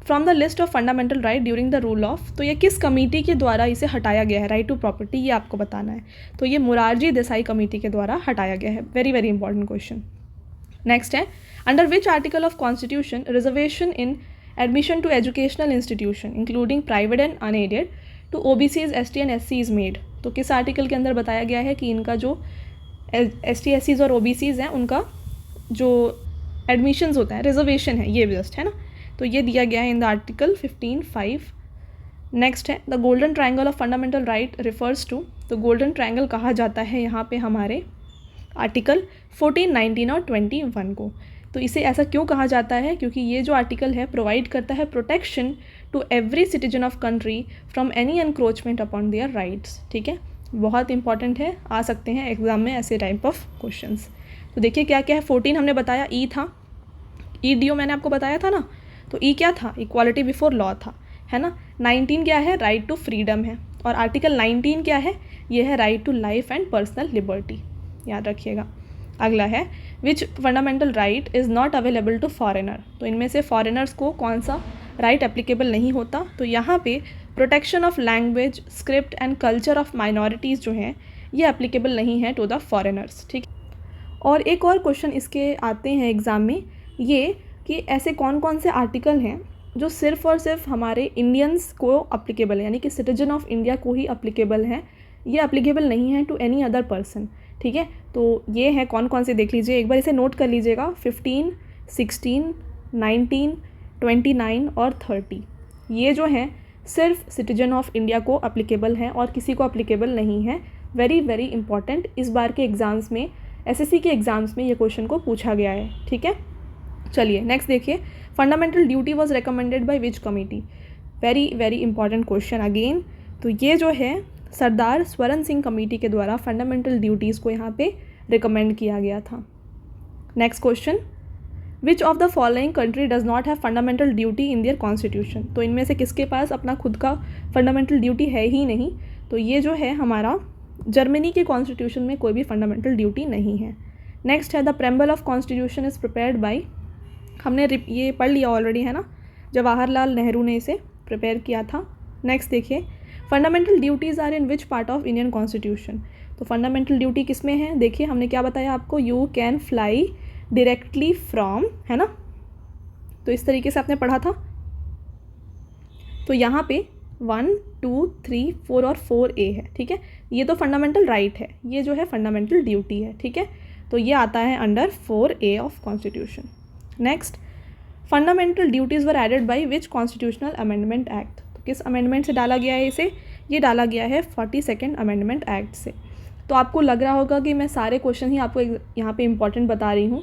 A: from the list of fundamental right during the rule of. तो ये किस कमेटी के द्वारा इसे हटाया गया है, राइट टू प्रॉपर्टी, ये आपको बताना है। तो ये मोरारजी देसाई कमेटी के द्वारा हटाया गया है। Very very important question. Next है, under which article of constitution reservation in admission to educational institution including private and unaided to OBCs ST and SC is made. तो किस आर्टिकल के अंदर बताया गया है कि इनका जो एसटी एससीज और ओबीसीज हैं उनका जो एडमिशन्स होता है, रिजर्वेशन है ये जस्ट, है ना। तो ये दिया गया है इन द आर्टिकल 15(5). नेक्स्ट है, the golden triangle of fundamental right refers to. तो गोल्डन ट्रायंगल कहा जाता है यहाँ पे हमारे आर्टिकल 14, 19 और 21 को। तो इसे ऐसा क्यों कहा जाता है? क्योंकि ये जो आर्टिकल है प्रोवाइड करता है protection to every citizen of country from any encroachment upon their rights, ठीक है। बहुत इंपॉर्टेंट है, आ सकते हैं एग्जाम में ऐसे टाइप ऑफ क्वेश्चंस। तो देखिए क्या क्या है। 14 हमने बताया ई था, ई डी ओ मैंने आपको बताया था ना। तो ई क्या था? इक्वालिटी बिफोर लॉ था, है ना। 19 क्या है? राइट टू फ्रीडम है। और आर्टिकल 19 क्या है? ये है right to life and personal liberty, याद रखिएगा। अगला है, which fundamental right is not available to foreigner. तो इनमें से फॉरेनर्स को कौन सा राइट एप्लीकेबल नहीं होता? तो यहाँ पे protection of language, script and culture of minorities जो हैं ये एप्लीकेबल नहीं है टू द फॉरेनर्स, ठीक। और एक और क्वेश्चन इसके आते हैं एग्ज़ाम में, ये कि ऐसे कौन कौन से आर्टिकल हैं जो सिर्फ़ और सिर्फ हमारे इंडियंस को अप्लीकेबल है, यानी कि सिटीजन ऑफ इंडिया को ही अप्लीकेबल हैं, ये अप्लीकेबल नहीं है टू एनी अदर पर्सन, ठीक है। तो ये है कौन कौन से, देख लीजिए एक बार, इसे नोट कर लीजिएगा। 15, 16, 19, 29 और 30 ये जो हैं सिर्फ सिटीजन ऑफ इंडिया को अप्लीकेबल हैं और किसी को अप्लीकेबल नहीं है। वेरी वेरी इंपॉर्टेंट, इस बार के एग्ज़ाम्स में, एसएससी के एग्ज़ाम्स में ये क्वेश्चन को पूछा गया है, ठीक है। चलिए नेक्स्ट देखिए, fundamental duty was recommended by which committee. Very very important question again. तो ये जो है सरदार स्वरण सिंह कमेटी के द्वारा फंडामेंटल ड्यूटीज़ को यहाँ पे रिकमेंड किया गया था। Next question, which of the following country does not have fundamental duty in their constitution. तो इनमें से किसके पास अपना खुद का फंडामेंटल ड्यूटी है ही नहीं? तो ये जो है हमारा जर्मनी के कॉन्स्टिट्यूशन में कोई भी फंडामेंटल ड्यूटी नहीं है। नेक्स्ट है, the preamble of constitution is prepared by. हमने ये पढ़ लिया ऑलरेडी, है ना, जवाहरलाल नेहरू ने इसे प्रिपेयर किया था। नेक्स्ट देखिए, fundamental duties are in which part of Indian constitution. तो फंडामेंटल ड्यूटी किस में है? देखिए हमने क्या बताया आपको, you can fly directly from, है ना। तो इस तरीके से आपने पढ़ा था। तो यहाँ पे 1, 2, 3, 4 और 4A है, ठीक है। ये तो फंडामेंटल राइट है, ये जो है फंडामेंटल ड्यूटी है, ठीक है। तो ये आता है under 4A of constitution. Next, fundamental duties were added by which constitutional amendment act. तो किस अमेंडमेंट से डाला गया है इसे? ये डाला गया है 42nd अमेंडमेंट एक्ट से। तो आपको लग रहा होगा कि मैं सारे क्वेश्चन ही आपको यहाँ पे इंपॉर्टेंट बता रही हूँ।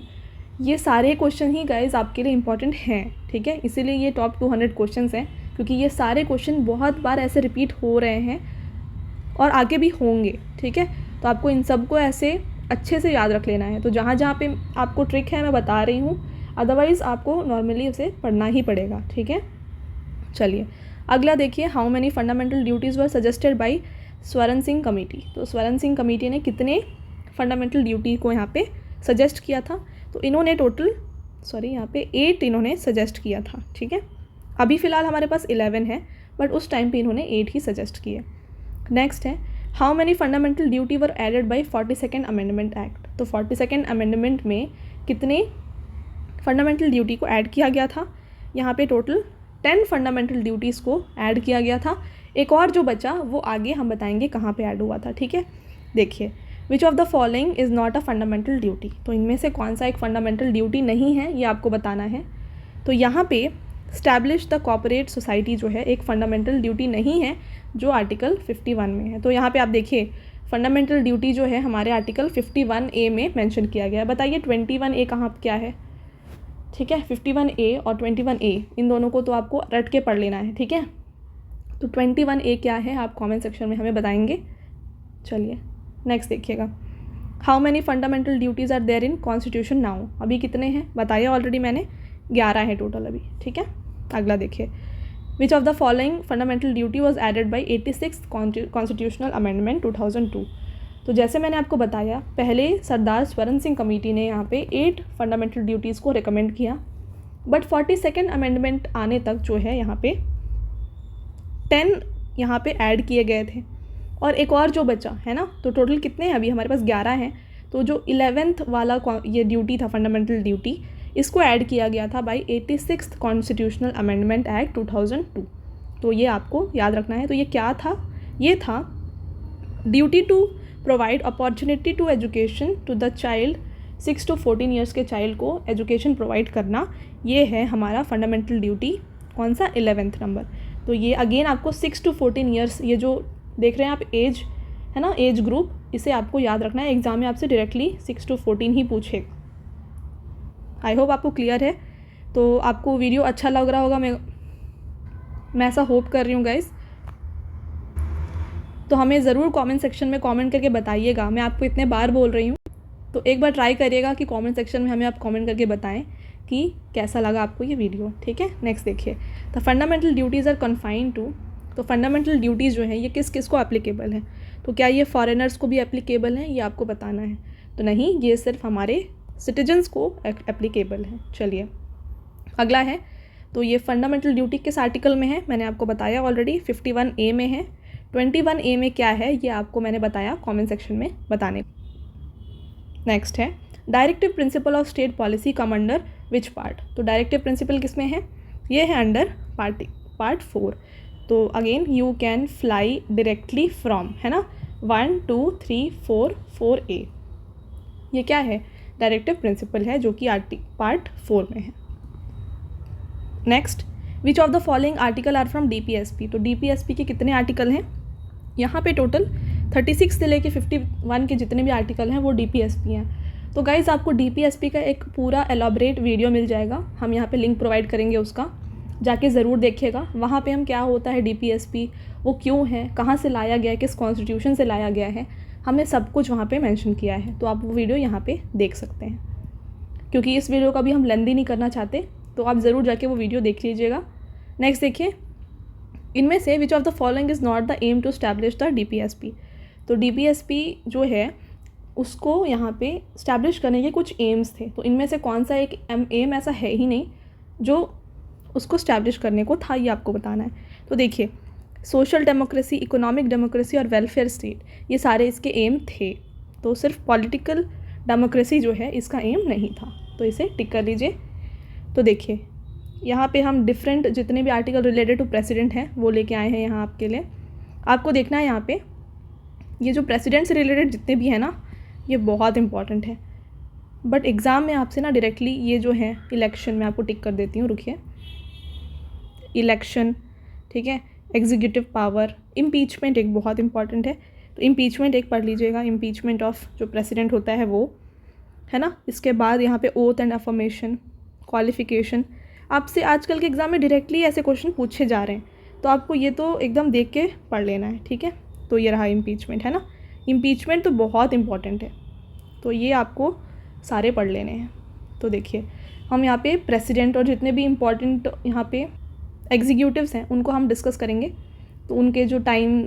A: ये सारे क्वेश्चन ही गाइज आपके लिए इंपॉर्टेंट हैं, ठीक है। इसीलिए ये टॉप 200 क्वेश्चन हैं, क्योंकि ये सारे क्वेश्चन बहुत बार ऐसे रिपीट हो रहे हैं और आगे भी होंगे, ठीक है। तो आपको इन सब को ऐसे अच्छे से याद रख लेना है। तो जहाँ जहाँ पे आपको ट्रिक है मैं बता रही हूँ, अदरवाइज़ आपको नॉर्मली उसे पढ़ना ही पड़ेगा, ठीक है। चलिए अगला देखिए, how many fundamental duties were suggested by Swaran Singh committee. तो स्वरण सिंह कमेटी ने कितने फंडामेंटल ड्यूटी को यहाँ पे सजेस्ट किया था? तो इन्होंने टोटल यहाँ पे 8 इन्होंने सजेस्ट किया था, ठीक है। अभी फ़िलहाल हमारे पास 11 है, बट उस टाइम पे इन्होंने 8 ही सजेस्ट किए। नेक्स्ट है, how many fundamental duty were added by 42nd amendment act. तो 42nd अमेंडमेंट में कितने फंडामेंटल ड्यूटी को ऐड किया गया था? यहाँ पे टोटल 10 फंडामेंटल ड्यूटीज़ को ऐड किया गया था। एक और जो बचा वो आगे हम बताएंगे कहाँ पे ऐड हुआ था, ठीक है। देखिए, which of the following is not a fundamental duty. तो इनमें से कौन सा एक फंडामेंटल ड्यूटी नहीं है, ये आपको बताना है। तो यहाँ पे स्टैब्लिश द कॉर्पोरेट सोसाइटी जो है एक फंडामेंटल ड्यूटी नहीं है जो आर्टिकल 51 में है। तो यहाँ पे आप देखिए फंडामेंटल ड्यूटी जो है हमारे आर्टिकल 51A में मेंशन किया गया है। बताइए 21A कहाँ क्या है? ठीक है, 51A और 21A इन दोनों को तो आपको रट के पढ़ लेना है। ठीक है, तो 21A क्या है आप कमेंट सेक्शन में हमें बताएंगे। चलिए नेक्स्ट देखिएगा, how many fundamental duties are there in constitution now. अभी कितने हैं बताइए, ऑलरेडी मैंने 11 है टोटल अभी। ठीक है, अगला देखिए, which of the following fundamental duty was added by 86th constitutional amendment 2002। तो जैसे मैंने आपको बताया पहले सरदार स्वर्ण सिंह कमेटी ने यहाँ पे 8 फंडामेंटल ड्यूटीज़ को रिकमेंड किया, बट 42nd अमेंडमेंट आने तक जो है यहाँ पे 10 यहाँ पे ऐड किए गए थे और एक और जो बचा है ना, तो टोटल कितने हैं अभी हमारे पास 11 हैं। तो जो 11th वाला ये ड्यूटी था फंडामेंटल ड्यूटी, इसको ऐड किया गया था by 86th constitutional amendment act 2002। तो ये आपको याद रखना है। तो ये क्या था? ये था duty to provide opportunity to education to the child, 6 to 14 years के चाइल्ड को एजुकेशन प्रोवाइड करना, ये है हमारा फंडामेंटल ड्यूटी। कौन सा? 11th number. तो ये अगेन आपको 6 to 14 ईयर्स, ये जो देख रहे हैं आप एज है ना, एज ग्रुप, इसे आपको याद रखना है। एग्जाम में आपसे डायरेक्टली 6 to 14 ही पूछेगा। आई होप आपको क्लियर है। तो आपको वीडियो अच्छा लग रहा होगा, मैं ऐसा होप कर रही हूँ गाइस। तो हमें ज़रूर कमेंट सेक्शन में कमेंट करके बताइएगा। मैं आपको इतने बार बोल रही हूँ, तो एक बार ट्राई करिएगा कि कमेंट सेक्शन में हमें आप कमेंट करके बताएं कि कैसा लगा आपको ये वीडियो। ठीक है, नेक्स्ट देखिए, the fundamental duties are confined to. तो फंडामेंटल ड्यूटीज़ जो हैं ये किस किस को एप्लीकेबल है? तो क्या ये फॉरेनर्स को भी एप्लीकेबल हैं, ये आपको बताना है। तो नहीं, ये सिर्फ हमारे सिटीजन्स को एप्लीकेबल है। चलिए अगला है, तो ये फंडामेंटल ड्यूटी किस आर्टिकल में है मैंने आपको बताया ऑलरेडी, 51A में है। 21A में क्या है ये आपको मैंने बताया कमेंट सेक्शन में बताने। नेक्स्ट है, directive principle of state policy come under which part. तो डायरेक्टिव प्रिंसिपल किस में है? ये है अंडर पार्ट 4। तो again you can fly directly from, है ना, 1 2 3 4 4A। ये क्या है? डायरेक्टिव प्रिंसिपल है जो कि पार्ट 4 में है। Next, which of the following article are from DPSP। तो DPSP के कितने आर्टिकल हैं? यहाँ पे टोटल 36 से लेके 51 के जितने भी आर्टिकल हैं वो DPSP हैं। तो गाइज़ आपको DPSP का एक पूरा एलॉबरेट वीडियो मिल जाएगा, हम यहाँ पे लिंक प्रोवाइड करेंगे, उसका जाके ज़रूर देखिएगा। वहाँ पे हम क्या होता है DPSP, वो क्यों है, कहाँ से लाया गया है, किस कॉन्स्टिट्यूशन से लाया गया है, हमने सब कुछ वहाँ पे मेंशन किया है। तो आप वो वीडियो यहाँ पे देख सकते हैं। क्योंकि इस वीडियो का भी हम लेंदी नहीं करना चाहते, तो आप ज़रूर जाके वो वीडियो देख लीजिएगा। नेक्स्ट देखिए, इनमें से which of the following is not the aim to establish the DPSP। तो DPSP जो है उसको यहाँ पे स्टैब्लिश करने के कुछ एम्स थे। तो इनमें से कौन सा एक एम ऐसा है ही नहीं जो उसको स्टैब्लिश करने को था, ये आपको बताना है। तो देखिए, सोशल डेमोक्रेसी, इकोनॉमिक डेमोक्रेसी और वेलफेयर स्टेट, ये सारे इसके एम थे। तो सिर्फ पॉलिटिकल डेमोक्रेसी जो है इसका एम नहीं था, तो इसे टिक कर लीजिए। तो देखिए यहाँ पे हम डिफरेंट जितने भी आर्टिकल रिलेटेड टू प्रेसिडेंट हैं वो लेके आए हैं यहाँ आपके लिए। आपको देखना है यहाँ पे ये जो प्रेसिडेंट से रिलेटेड जितने भी हैं ना, ये बहुत इंपॉर्टेंट है। बट एग्ज़ाम में आपसे ना डायरेक्टली ये जो है इलेक्शन, में आपको टिक कर देती हूँ, रुकिए, इलेक्शन, ठीक है, एग्जीक्यूटिव पावर, इम्पीचमेंट एक बहुत इंपॉर्टेंट है। तो इम्पीचमेंट एक पढ़ लीजिएगा, इम्पीचमेंट ऑफ जो प्रेसिडेंट होता है वो, है ना। इसके बाद यहाँ पे ओथ एंड अफर्मेशन, क्वालिफिकेशन, आपसे आजकल के एग्ज़ाम में डायरेक्टली ऐसे क्वेश्चन पूछे जा रहे हैं, तो आपको ये तो एकदम देख के पढ़ लेना है, ठीक है। तो ये रहा इम्पीचमेंट, है ना, इम्पीचमेंट तो बहुत इंपॉर्टेंट है, तो ये आपको सारे पढ़ लेने हैं। तो देखिए हम यहाँ पे प्रेसिडेंट और जितने भी इम्पॉर्टेंट यहाँ पे एग्जीक्यूटिव्स हैं उनको हम डिस्कस करेंगे। तो उनके जो टाइम,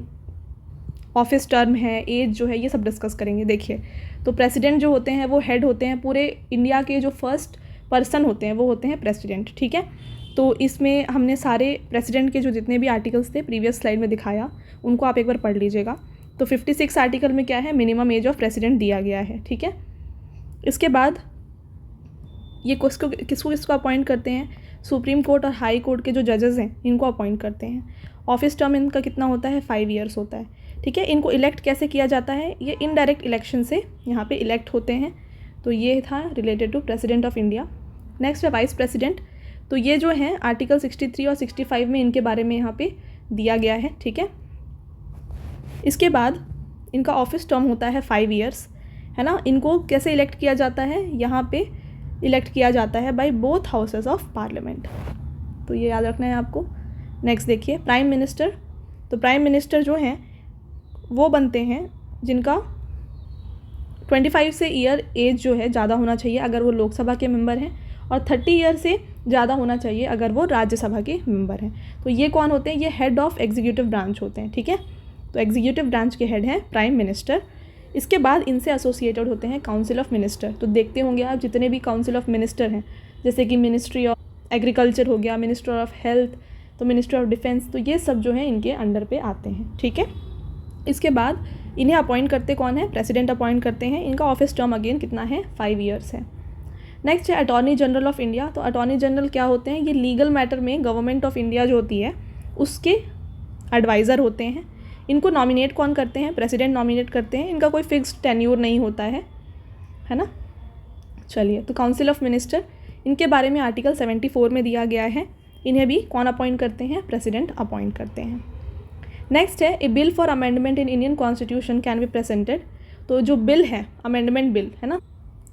A: ऑफिस टर्म है, एज जो है, ये सब डिस्कस करेंगे। देखिए तो प्रेसिडेंट जो होते हैं वो हेड होते हैं पूरे इंडिया के, जो फर्स्ट पर्सन होते हैं वो होते हैं प्रेसिडेंट, ठीक है। तो इसमें हमने सारे प्रेसिडेंट के जो जितने भी आर्टिकल्स थे प्रीवियस स्लाइड में दिखाया, उनको आप एक बार पढ़ लीजिएगा। तो 56 आर्टिकल में क्या है, मिनिमम एज ऑफ प्रेसिडेंट दिया गया है, ठीक है। इसके बाद ये किसको अपॉइंट करते हैं, सुप्रीम कोर्ट और हाई कोर्ट के जो जजेस हैं इनको अपॉइंट करते हैं। ऑफिस टर्म इनका कितना होता है, 5 ईयर्स होता है, ठीक है। इनको इलेक्ट कैसे किया जाता है, ये इनडायरेक्ट इलेक्शन से यहाँ पे इलेक्ट होते हैं। तो ये था related to president of India. Next है वाइस प्रेसिडेंट। तो ये जो है आर्टिकल 63 और 65 में इनके बारे में यहाँ पे दिया गया है, ठीक है। इसके बाद इनका ऑफिस टर्म होता है 5 ईयर्स, है ना। इनको कैसे इलेक्ट किया जाता है, यहाँ पे इलेक्ट किया जाता है by both houses of parliament, तो ये याद रखना है आपको। नेक्स्ट देखिए प्राइम मिनिस्टर। तो प्राइम मिनिस्टर जो हैं वो बनते हैं जिनका 25 से ईयर एज जो है ज़्यादा होना चाहिए अगर वो लोकसभा के मेंबर हैं, और 30 ईयर से ज़्यादा होना चाहिए अगर वो राज्यसभा के मेंबर हैं। तो ये कौन होते हैं, ये हेड ऑफ एग्जीक्यूटिव ब्रांच होते हैं, ठीक है। तो एग्जीक्यूटिव ब्रांच के हेड हैं प्राइम मिनिस्टर। इसके बाद इनसे एसोसिएटेड होते हैं काउंसिल ऑफ मिनिस्टर। तो देखते होंगे आप जितने भी काउंसिल ऑफ मिनिस्टर हैं, जैसे कि मिनिस्ट्री ऑफ एग्रीकल्चर हो गया, मिनिस्टर ऑफ हेल्थ, तो मिनिस्टर ऑफ डिफेंस, तो ये सब जो है इनके अंडर पे आते हैं, ठीक है। इसके बाद इन्हें अपॉइंट करते कौन है, प्रेसिडेंट अपॉइंट करते हैं। इनका ऑफिस टर्म अगेन कितना है, 5 ईयर्स है। नेक्स्ट है अटॉर्नी जनरल ऑफ इंडिया। तो अटॉर्नी जनरल क्या होते हैं, ये लीगल मैटर में गवर्नमेंट ऑफ इंडिया जो होती है उसके एडवाइज़र होते हैं। इनको नॉमिनेट कौन करते हैं, प्रेसिडेंट नॉमिनेट करते हैं। इनका कोई फिक्स्ड टेन्योर नहीं होता है ना। चलिए, तो काउंसिल ऑफ मिनिस्टर, इनके बारे में आर्टिकल 74 में दिया गया है। इन्हें भी कौन अपॉइंट करते हैं, प्रेसिडेंट अपॉइंट करते हैं। नेक्स्ट है a bill for amendment in Indian constitution can be presented. तो जो बिल है, अमेंडमेंट बिल, है ना,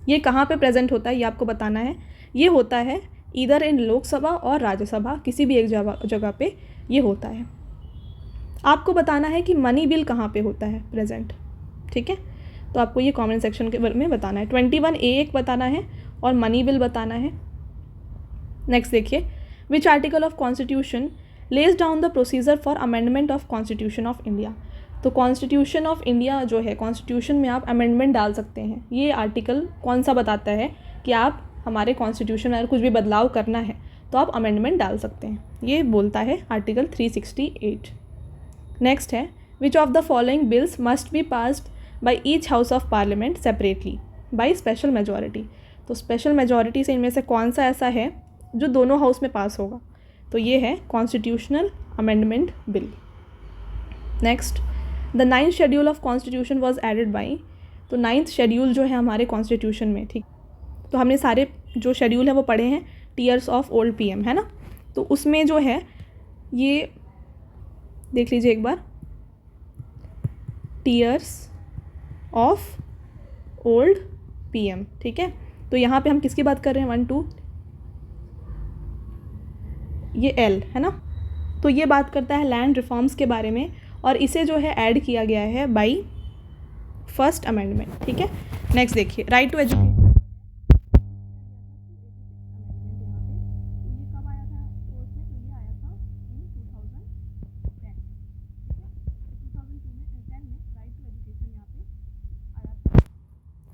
A: ये कहाँ पे प्रेजेंट होता है ये आपको बताना है। ये होता है इधर इन लोकसभा और राज्यसभा, किसी भी एक जगह पे ये होता है। आपको बताना है कि मनी बिल कहाँ पे होता है प्रेजेंट, ठीक है। तो आपको ये कमेंट सेक्शन के बारे में बताना है। 21A बताना है और मनी बिल बताना है। नेक्स्ट देखिए, which article of constitution lays down the procedure for amendment of constitution of India. तो कॉन्स्टिट्यूशन ऑफ इंडिया जो है, कॉन्स्टिट्यूशन में आप अमेंडमेंट डाल सकते हैं। ये आर्टिकल कौन सा बताता है कि आप हमारे कॉन्स्टिट्यूशन में अगर कुछ भी बदलाव करना है तो आप अमेंडमेंट डाल सकते हैं, ये बोलता है आर्टिकल 368। नेक्स्ट है विच of the following bills must be passed by each house of parliament separately by special majority. तो स्पेशल मेजॉरिटी से इनमें से कौन सा ऐसा है जो दोनों हाउस में पास होगा, तो ये है constitutional amendment bill. Next, the 9th schedule of constitution was added by. तो 9th शेड्यूल जो है हमारे कॉन्स्टिट्यूशन में, ठीक, तो हमने सारे जो शेड्यूल है वो पढ़े हैं, टीयर्स ऑफ ओल्ड PM, है ना। तो उसमें जो है ये देख लीजिए एक बार, टीयर्स ऑफ ओल्ड PM, ठीक है। तो यहाँ पे हम किसकी बात कर रहे हैं, 1 2, ये L है ना। तो ये बात करता है लैंड रिफॉर्म्स के बारे में, और इसे जो है ऐड किया गया है बाई फर्स्ट अमेंडमेंट, ठीक है। नेक्स्ट देखिए, राइट टू एजुकेशन।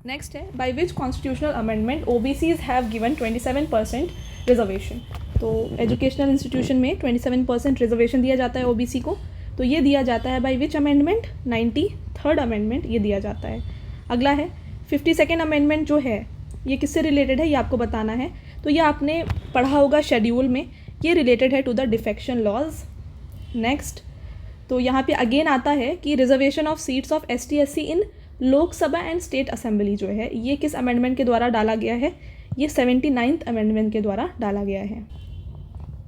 A: नेक्स्ट है bye which constitutional amendment OBCs have given 27% reservation. तो एजुकेशनल इंस्टीट्यूशन में 27% रिजर्वेशन दिया जाता है OBC को। तो ये दिया जाता है by which amendment, 93rd amendment ये दिया जाता है। अगला है 52nd अमेंडमेंट जो है ये किससे रिलेटेड है ये आपको बताना है। तो ये आपने पढ़ा होगा शेड्यूल में, ये रिलेटेड है to the defection laws. Next, तो यहाँ पे अगेन आता है कि reservation of seats of ST/SC in Lok Sabha and state assembly जो है ये किस अमेंडमेंट के द्वारा डाला गया है, ये 79th अमेंडमेंट के द्वारा डाला गया है।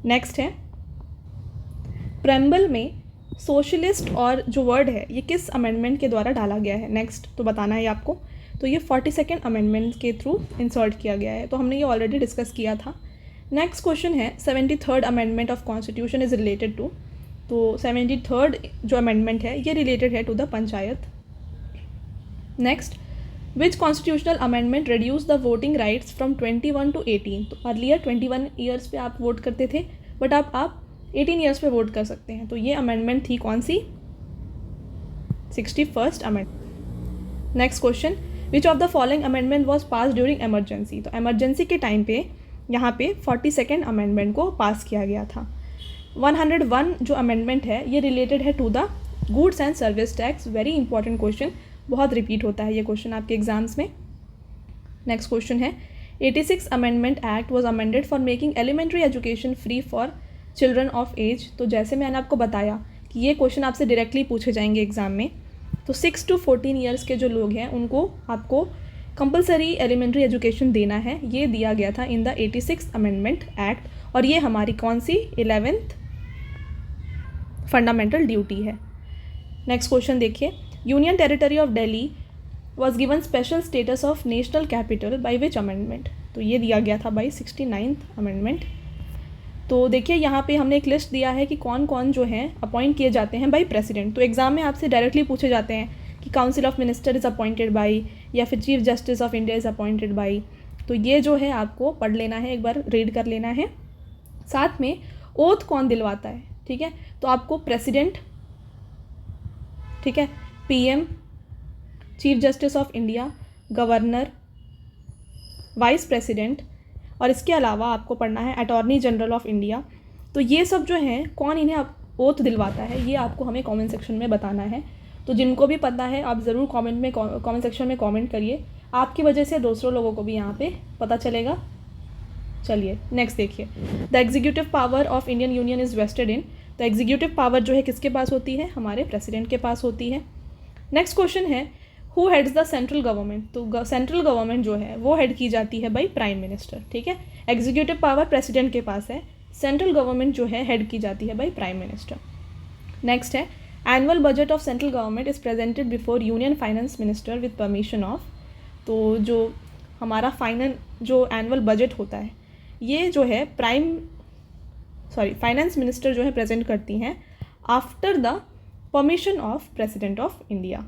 A: नेक्स्ट है प्रेम्बल में सोशलिस्ट और जो वर्ड है ये किस अमेंडमेंट के द्वारा डाला गया है, नेक्स्ट तो बताना है आपको। तो ये 42nd अमेंडमेंट के थ्रू इंसर्ट किया गया है, तो हमने ये ऑलरेडी डिस्कस किया था। नेक्स्ट क्वेश्चन है 73rd amendment of constitution is related to. तो 73rd जो अमेंडमेंट है ये रिलेटेड है to the panchayat. Next, which constitutional amendment reduce the voting rights from 21 to 18। तो अर्लियर 21 ईयर्स पे आप वोट करते थे, बट आप 18 ईयर्स पे वोट कर सकते हैं। तो ये अमेंडमेंट थी कौन सी, 61st amendment. Next question, which of the following amendment was pass during emergency. तो एमरजेंसी के टाइम पे यहाँ पे 42nd अमेंडमेंट को पास किया गया था। 101 जो अमेंडमेंट है ये रिलेटेड है to the goods and service tax. Very important question, बहुत रिपीट होता है ये क्वेश्चन आपके एग्जाम्स में। नेक्स्ट क्वेश्चन है 86 amendment act was amended for making elementary education free for children of age. तो जैसे मैंने आपको बताया कि ये क्वेश्चन आपसे डायरेक्टली पूछे जाएंगे एग्जाम में। तो 6 to 14 ईयर्स के जो लोग हैं उनको आपको कंपलसरी एलिमेंट्री एजुकेशन देना है, ये दिया गया था इन द 86 अमेंडमेंट एक्ट, और ये हमारी कौन सी 11th फंडामेंटल ड्यूटी है। नेक्स्ट क्वेश्चन देखिए, union territory of Delhi was given special status of national capital by which amendment, तो ये दिया गया था बाई 69th अमेंडमेंट। तो देखिए यहाँ पे हमने एक लिस्ट दिया है कि कौन कौन जो हैं अपॉइंट किए जाते हैं बाई प्रेसिडेंट। तो एग्जाम में आपसे डायरेक्टली पूछे जाते हैं कि council of minister is appointed by, या फिर chief justice of India is appointed by. तो ये जो है आपको पढ़ लेना है, एक बार रीड कर लेना है। साथ में ओथ कौन दिलवाता है, ठीक है, तो आपको प्रेसिडेंट, ठीक है, PM, chief justice of India, governor, vice president, और इसके अलावा आपको पढ़ना है अटॉर्नी जनरल ऑफ इंडिया। तो ये सब जो हैं कौन इन्हें ओथ दिलवाता है, ये आपको हमें कमेंट सेक्शन में बताना है। तो जिनको भी पता है आप ज़रूर कमेंट सेक्शन में कमेंट करिए, आपकी वजह से दूसरों लोगों को भी यहाँ पे पता चलेगा। चलिए नेक्स्ट देखिए, the executive power of Indian union is vested in, तो एग्जीक्यूटिव पावर जो है किसके पास होती है, हमारे प्रेसिडेंट के पास होती है। नेक्स्ट क्वेश्चन है, who heads the central government, तो सेंट्रल गवर्नमेंट जो है वो हेड की जाती है बाई प्राइम मिनिस्टर, ठीक है। एग्जीक्यूटिव पावर प्रेसिडेंट के पास है, सेंट्रल गवर्नमेंट जो है हेड की जाती है बाई प्राइम मिनिस्टर। नेक्स्ट है, annual budget of central government is presented before union finance minister with permission of, तो जो हमारा जो एनुअल बजट होता है ये जो है फाइनेंस मिनिस्टर जो है प्रेजेंट करती हैं after the permission of president of India.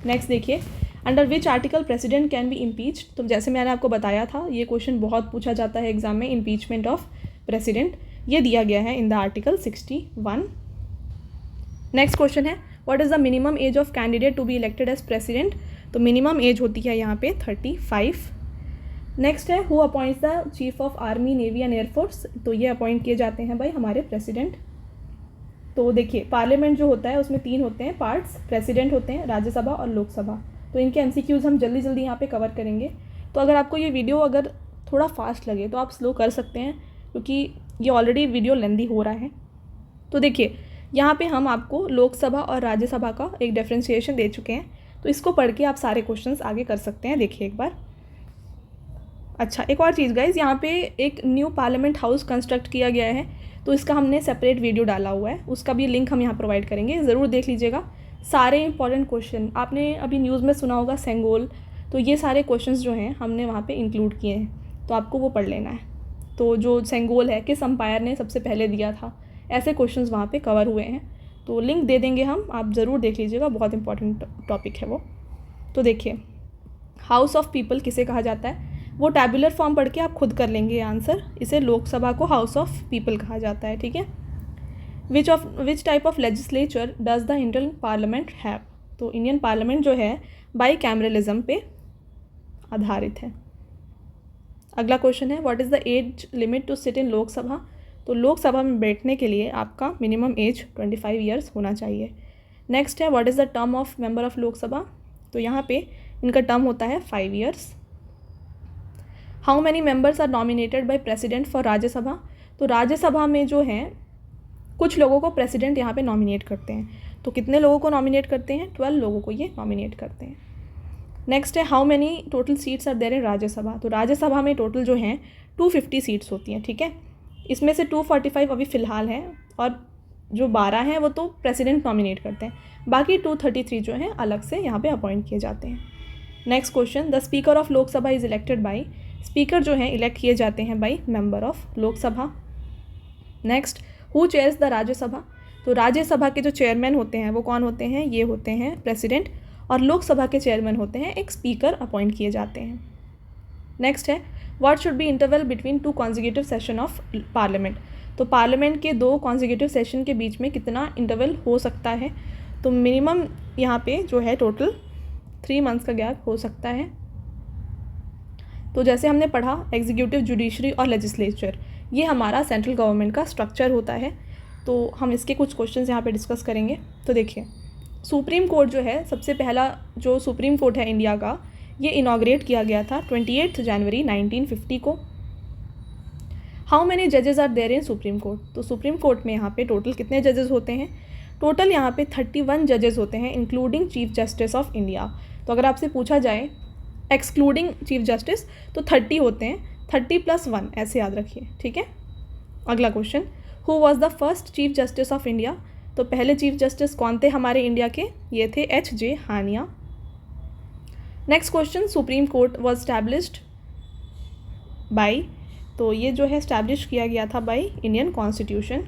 A: Next देखिए, under which article president can be impeached, तो जैसे मैंने आपको बताया था ये क्वेश्चन बहुत पूछा जाता है एग्जाम में, इम्पीचमेंट ऑफ प्रेसिडेंट, ये दिया गया है in the article 61। Next question है, what is the minimum age of candidate to be elected as president, तो मिनिमम एज होती है यहाँ पे 35। नेक्स्ट है, who appoints the chief of army, navy and air force, तो ये अपॉइंट किए जाते हैं भाई हमारे प्रेसिडेंट। तो देखिए पार्लियामेंट जो होता है उसमें 3 होते हैं पार्ट्स, प्रेसिडेंट होते हैं, राज्यसभा और लोकसभा। तो इनके एमसीक्यूज हम जल्दी जल्दी यहाँ पे कवर करेंगे। तो अगर आपको ये वीडियो अगर थोड़ा फास्ट लगे तो आप स्लो कर सकते हैं, क्योंकि ये ऑलरेडी वीडियो लेंदी हो रहा है। तो देखिए यहाँ पे हम आपको लोकसभा और राज्यसभा का एक डिफरेंशिएशन दे चुके हैं, तो इसको पढ़ के आप सारे क्वेश्चंस आगे कर सकते हैं। देखिए एक बार, अच्छा एक और चीज़ गाइज, यहाँ पे एक न्यू पार्लियामेंट हाउस कंस्ट्रक्ट किया गया है, तो इसका हमने सेपरेट वीडियो डाला हुआ है, उसका भी लिंक हम यहाँ प्रोवाइड करेंगे, ज़रूर देख लीजिएगा। सारे इंपॉर्टेंट क्वेश्चन आपने अभी न्यूज़ में सुना होगा सेंगोल, तो ये सारे क्वेश्चंस जो हैं हमने वहाँ पे इंक्लूड किए हैं, तो आपको वो पढ़ लेना है। तो जो सेंगोल है किस अंपायर ने सबसे पहले दिया था, ऐसे क्वेश्चंस वहाँ पे कवर हुए हैं, तो लिंक दे देंगे हम, आप ज़रूर देख लीजिएगा, बहुत इंपॉर्टेंट टॉपिक है वो। तो देखिए हाउस ऑफ पीपल किसे कहा जाता है, वो टैबुलर फॉर्म पढ़ के आप खुद कर लेंगे आंसर। इसे लोकसभा को हाउस ऑफ पीपल कहा जाता है, ठीक है। Which type of legislature does the Indian parliament have, तो इंडियन पार्लियामेंट जो है बाई कैमरलिज्म पे आधारित है। अगला क्वेश्चन है, what is the age limit to sit in Lok Sabha, तो लोकसभा में बैठने के लिए आपका मिनिमम एज 25 ईयर्स होना चाहिए। नेक्स्ट है, what is the term of member of Lok Sabha, तो यहाँ पे इनका टर्म होता है 5 years. How many members are nominated by president for Rajya Sabha, तो राज्यसभा में जो हैं कुछ लोगों को प्रेसिडेंट यहाँ पे नॉमिनेट करते हैं, तो कितने लोगों को नॉमिनेट करते हैं, 12 लोगों को ये नॉमिनेट करते हैं। नेक्स्ट है, how many total seats are there in Rajya Sabha, तो राज्यसभा में टोटल जो हैं 250 सीट्स होती हैं, ठीक है। इसमें से 245 अभी फ़िलहाल हैं, और जो 12 हैं वो तो प्रेसिडेंट नॉमिनेट करते हैं, बाकी 233 जो हैं अलग से यहाँ पे अपॉइंट किए जाते हैं। Next question, the speaker of Lok Sabha is elected by, speaker जो हैं इलेक्ट किए जाते हैं by member of Lok Sabha. Next, who chairs the Rajya Sabha, तो राज्यसभा के जो चेयरमैन होते हैं वो कौन होते हैं, ये होते हैं प्रेसिडेंट, और लोकसभा के चेयरमैन होते हैं एक स्पीकर अपॉइंट किए जाते हैं। नेक्स्ट है, what should be interval between 2 consecutive session of parliament, तो पार्लियामेंट के 2 कॉन्जिक्यूटिव सेशन के बीच में कितना इंटरवल हो सकता है, तो मिनिमम यहाँ पे जो है टोटल 3 मंथ्स का गैप हो सकता है। तो जैसे हमने पढ़ा एग्जीक्यूटिव, जुडिशरी और लेजिस्लेचर, ये हमारा सेंट्रल गवर्नमेंट का स्ट्रक्चर होता है, तो हम इसके कुछ क्वेश्चंस यहाँ पे डिस्कस करेंगे। तो देखिए सुप्रीम कोर्ट जो है, सबसे पहला जो सुप्रीम कोर्ट है इंडिया का, ये इनॉग्रेट किया गया था 28 जनवरी 1950 को। हाउ मैनी जजेस are there in supreme court, तो सुप्रीम कोर्ट में यहाँ पे टोटल कितने जजेस होते हैं, टोटल यहाँ पे 31 जजेस होते हैं including chief justice of India. तो अगर आपसे पूछा जाए एक्सक्लूडिंग चीफ जस्टिस तो 30 होते हैं, 30 + 1 ऐसे याद रखिए, ठीक है। अगला question, who was the first chief justice of India, तो पहले चीफ जस्टिस कौन थे हमारे इंडिया के, ये थे H.J. हानिया। Next question, supreme court was established by, तो ये जो है स्टैब्लिश किया गया था by Indian constitution.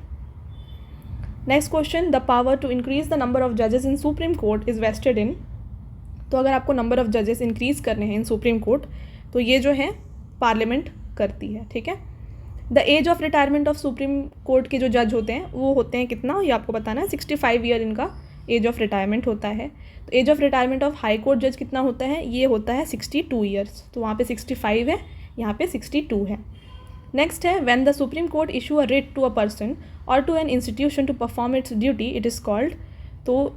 A: Next question, the power to increase the number of जजेस in supreme court is vested in, तो अगर आपको नंबर ऑफ जजेस इंक्रीज़ करने हैं इन सुप्रीम कोर्ट तो ये जो है पार्लियामेंट करती है, ठीक है। The age of retirement of supreme court के जो जज होते हैं वो होते हैं कितना, ये आपको बताना है, 65 ईयर इनका एज ऑफ रिटायरमेंट होता है। तो age of retirement of high court जज कितना होता है, ये होता है 62 ईयर्स, तो वहाँ पे 65 है, यहाँ पे 62 है। नेक्स्ट है, when the Supreme Court issue a writ to a person or to an institution to perform its duty it is called, तो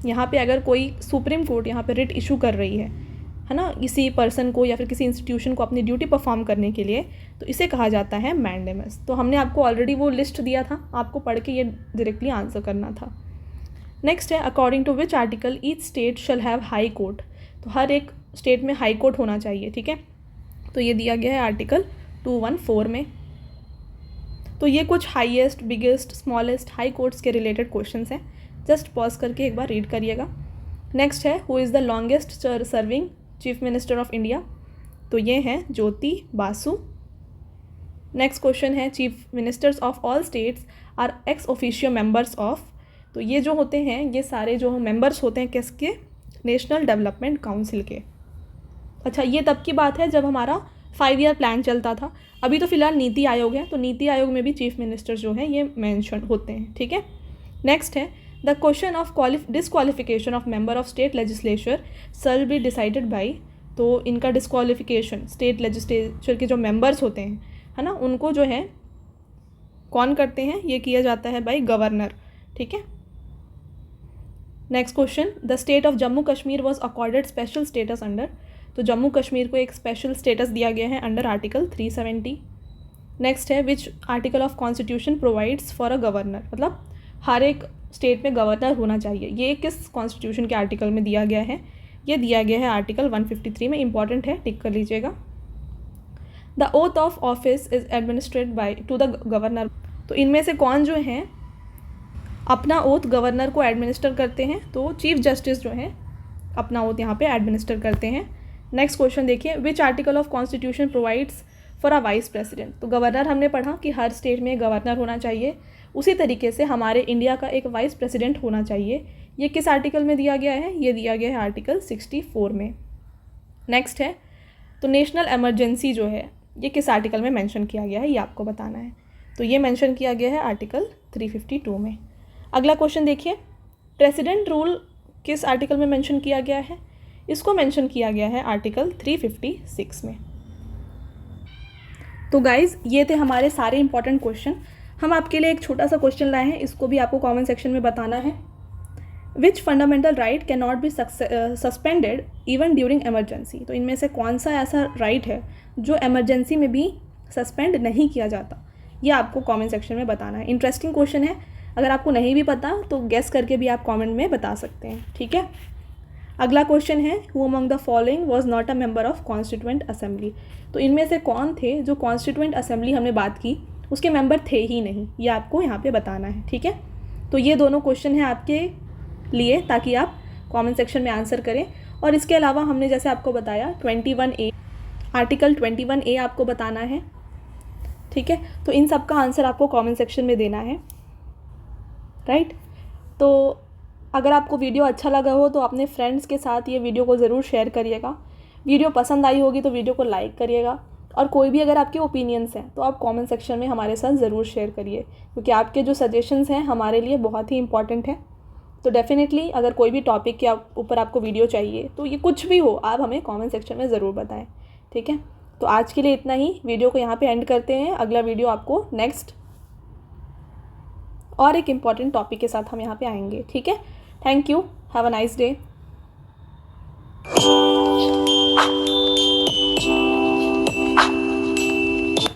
A: यहाँ पे अगर कोई सुप्रीम कोर्ट यहाँ पे रिट इशू कर रही है ना, किसी पर्सन को या फिर किसी इंस्टीट्यूशन को अपनी ड्यूटी परफॉर्म करने के लिए, तो इसे कहा जाता है मैंडेमस। तो हमने आपको ऑलरेडी वो लिस्ट दिया था, आपको पढ़ के ये डायरेक्टली आंसर करना था। नेक्स्ट है, according to which article each state shall have high court, तो हर एक स्टेट में हाई कोर्ट होना चाहिए, ठीक है। तो ये दिया गया है आर्टिकल 214 में। तो ये कुछ highest, biggest, smallest high courts के रिलेटेड क्वेश्चंस हैं, जस्ट पॉज करके एक बार रीड करिएगा। नेक्स्ट है, who is the longest serving chief minister of India, तो ये हैं ज्योति बासु। नेक्स्ट क्वेश्चन है, chief ministers of all states are ex officio members of, तो ये जो होते हैं ये सारे जो मेंबर्स होते हैं किसके, नेशनल डेवलपमेंट काउंसिल के। अच्छा, ये तब की बात है जब हमारा 5 ईयर प्लान चलता था, अभी तो फिलहाल नीति आयोग है, तो नीति आयोग में भी चीफ मिनिस्टर जो हैं ये मेंशन होते हैं, ठीक है। नेक्स्ट है, the question of disqualification of member of state legislature shall be decided by, तो इनका डिसक्वालिफिकेशन स्टेट लेजिस्लेचर के जो मेंबर्स होते हैं है ना, उनको जो है कौन करते हैं, ये किया जाता है बाय गवर्नर, ठीक है। Next question, the state of Jammu Kashmir was accorded special status under, तो जम्मू कश्मीर को एक स्पेशल स्टेटस दिया गया है अंडर आर्टिकल 370। नेक्स्ट है, विच article of constitution provides for a governor, मतलब हर एक स्टेट में गवर्नर होना चाहिए, ये किस कॉन्स्टिट्यूशन के आर्टिकल में दिया गया है, ये दिया गया है आर्टिकल 153 में, इंपॉर्टेंट है, टिक कर लीजिएगा। The oath of office is administrated by two the governor, तो इनमें से कौन जो है अपना ओथ गवर्नर को एडमिनिस्टर करते हैं, तो चीफ जस्टिस जो हैं अपना ओथ यहाँ पे एडमिनिस्टर करते हैं। नेक्स्ट क्वेश्चन देखिए, which article of constitution provides for a vice president, तो गवर्नर हमने पढ़ा कि हर स्टेट में गवर्नर होना चाहिए, उसी तरीके से हमारे इंडिया का एक वाइस प्रेसिडेंट होना चाहिए, ये किस आर्टिकल में दिया गया है, ये दिया गया है आर्टिकल 64 में। नेक्स्ट है, तो नेशनल इमरजेंसी जो है ये किस आर्टिकल में मेंशन किया गया है, ये आपको बताना है, तो ये मेंशन किया गया है आर्टिकल 352 में। अगला क्वेश्चन देखिए, प्रेसिडेंट रूल किस आर्टिकल में मेंशन किया गया है, इसको मेंशन किया गया है आर्टिकल 356 में। तो गाइज़ ये थे हमारे सारे इंपॉर्टेंट क्वेश्चन। हम आपके लिए एक छोटा सा क्वेश्चन लाए हैं, इसको भी आपको कमेंट सेक्शन में बताना है। Which fundamental right can not be suspended even during emergency, तो इनमें से कौन सा ऐसा राइट है जो एमरजेंसी में भी सस्पेंड नहीं किया जाता, ये आपको कमेंट सेक्शन में बताना है। इंटरेस्टिंग क्वेश्चन है, अगर आपको नहीं भी पता तो गेस करके भी आप कमेंट में बता सकते हैं, ठीक है। अगला क्वेश्चन है, who among the following was not a member of constituent assembly, तो इनमें से कौन थे जो कॉन्स्टिट्यूएंट असेंबली हमने बात की उसके मेंबर थे ही नहीं, ये आपको यहाँ पे बताना है, ठीक है। तो ये दोनों क्वेश्चन हैं आपके लिए, ताकि आप कमेंट सेक्शन में आंसर करें। और इसके अलावा हमने जैसे आपको बताया 21A, आर्टिकल 21A आपको बताना है, ठीक है। तो इन सब का आंसर आपको कमेंट सेक्शन में देना है, राइट। तो अगर आपको वीडियो अच्छा लगा हो तो अपने फ्रेंड्स के साथ ये वीडियो को ज़रूर शेयर करिएगा। वीडियो पसंद आई होगी तो वीडियो को लाइक करिएगा, और कोई भी अगर आपके ओपिनियंस हैं तो आप कमेंट सेक्शन में हमारे साथ ज़रूर शेयर करिए, क्योंकि आपके जो सजेशंस हैं हमारे लिए बहुत ही इंपॉर्टेंट है। तो डेफिनेटली अगर कोई भी टॉपिक के ऊपर आपको वीडियो चाहिए तो ये कुछ भी हो आप हमें कमेंट सेक्शन में ज़रूर बताएं, ठीक है। तो आज के लिए इतना ही, वीडियो को यहाँ पे एंड करते हैं। अगला वीडियो आपको नेक्स्ट और एक इम्पॉर्टेंट टॉपिक के साथ हम यहाँ पे आएंगे, ठीक है। Thank you, have a nice day.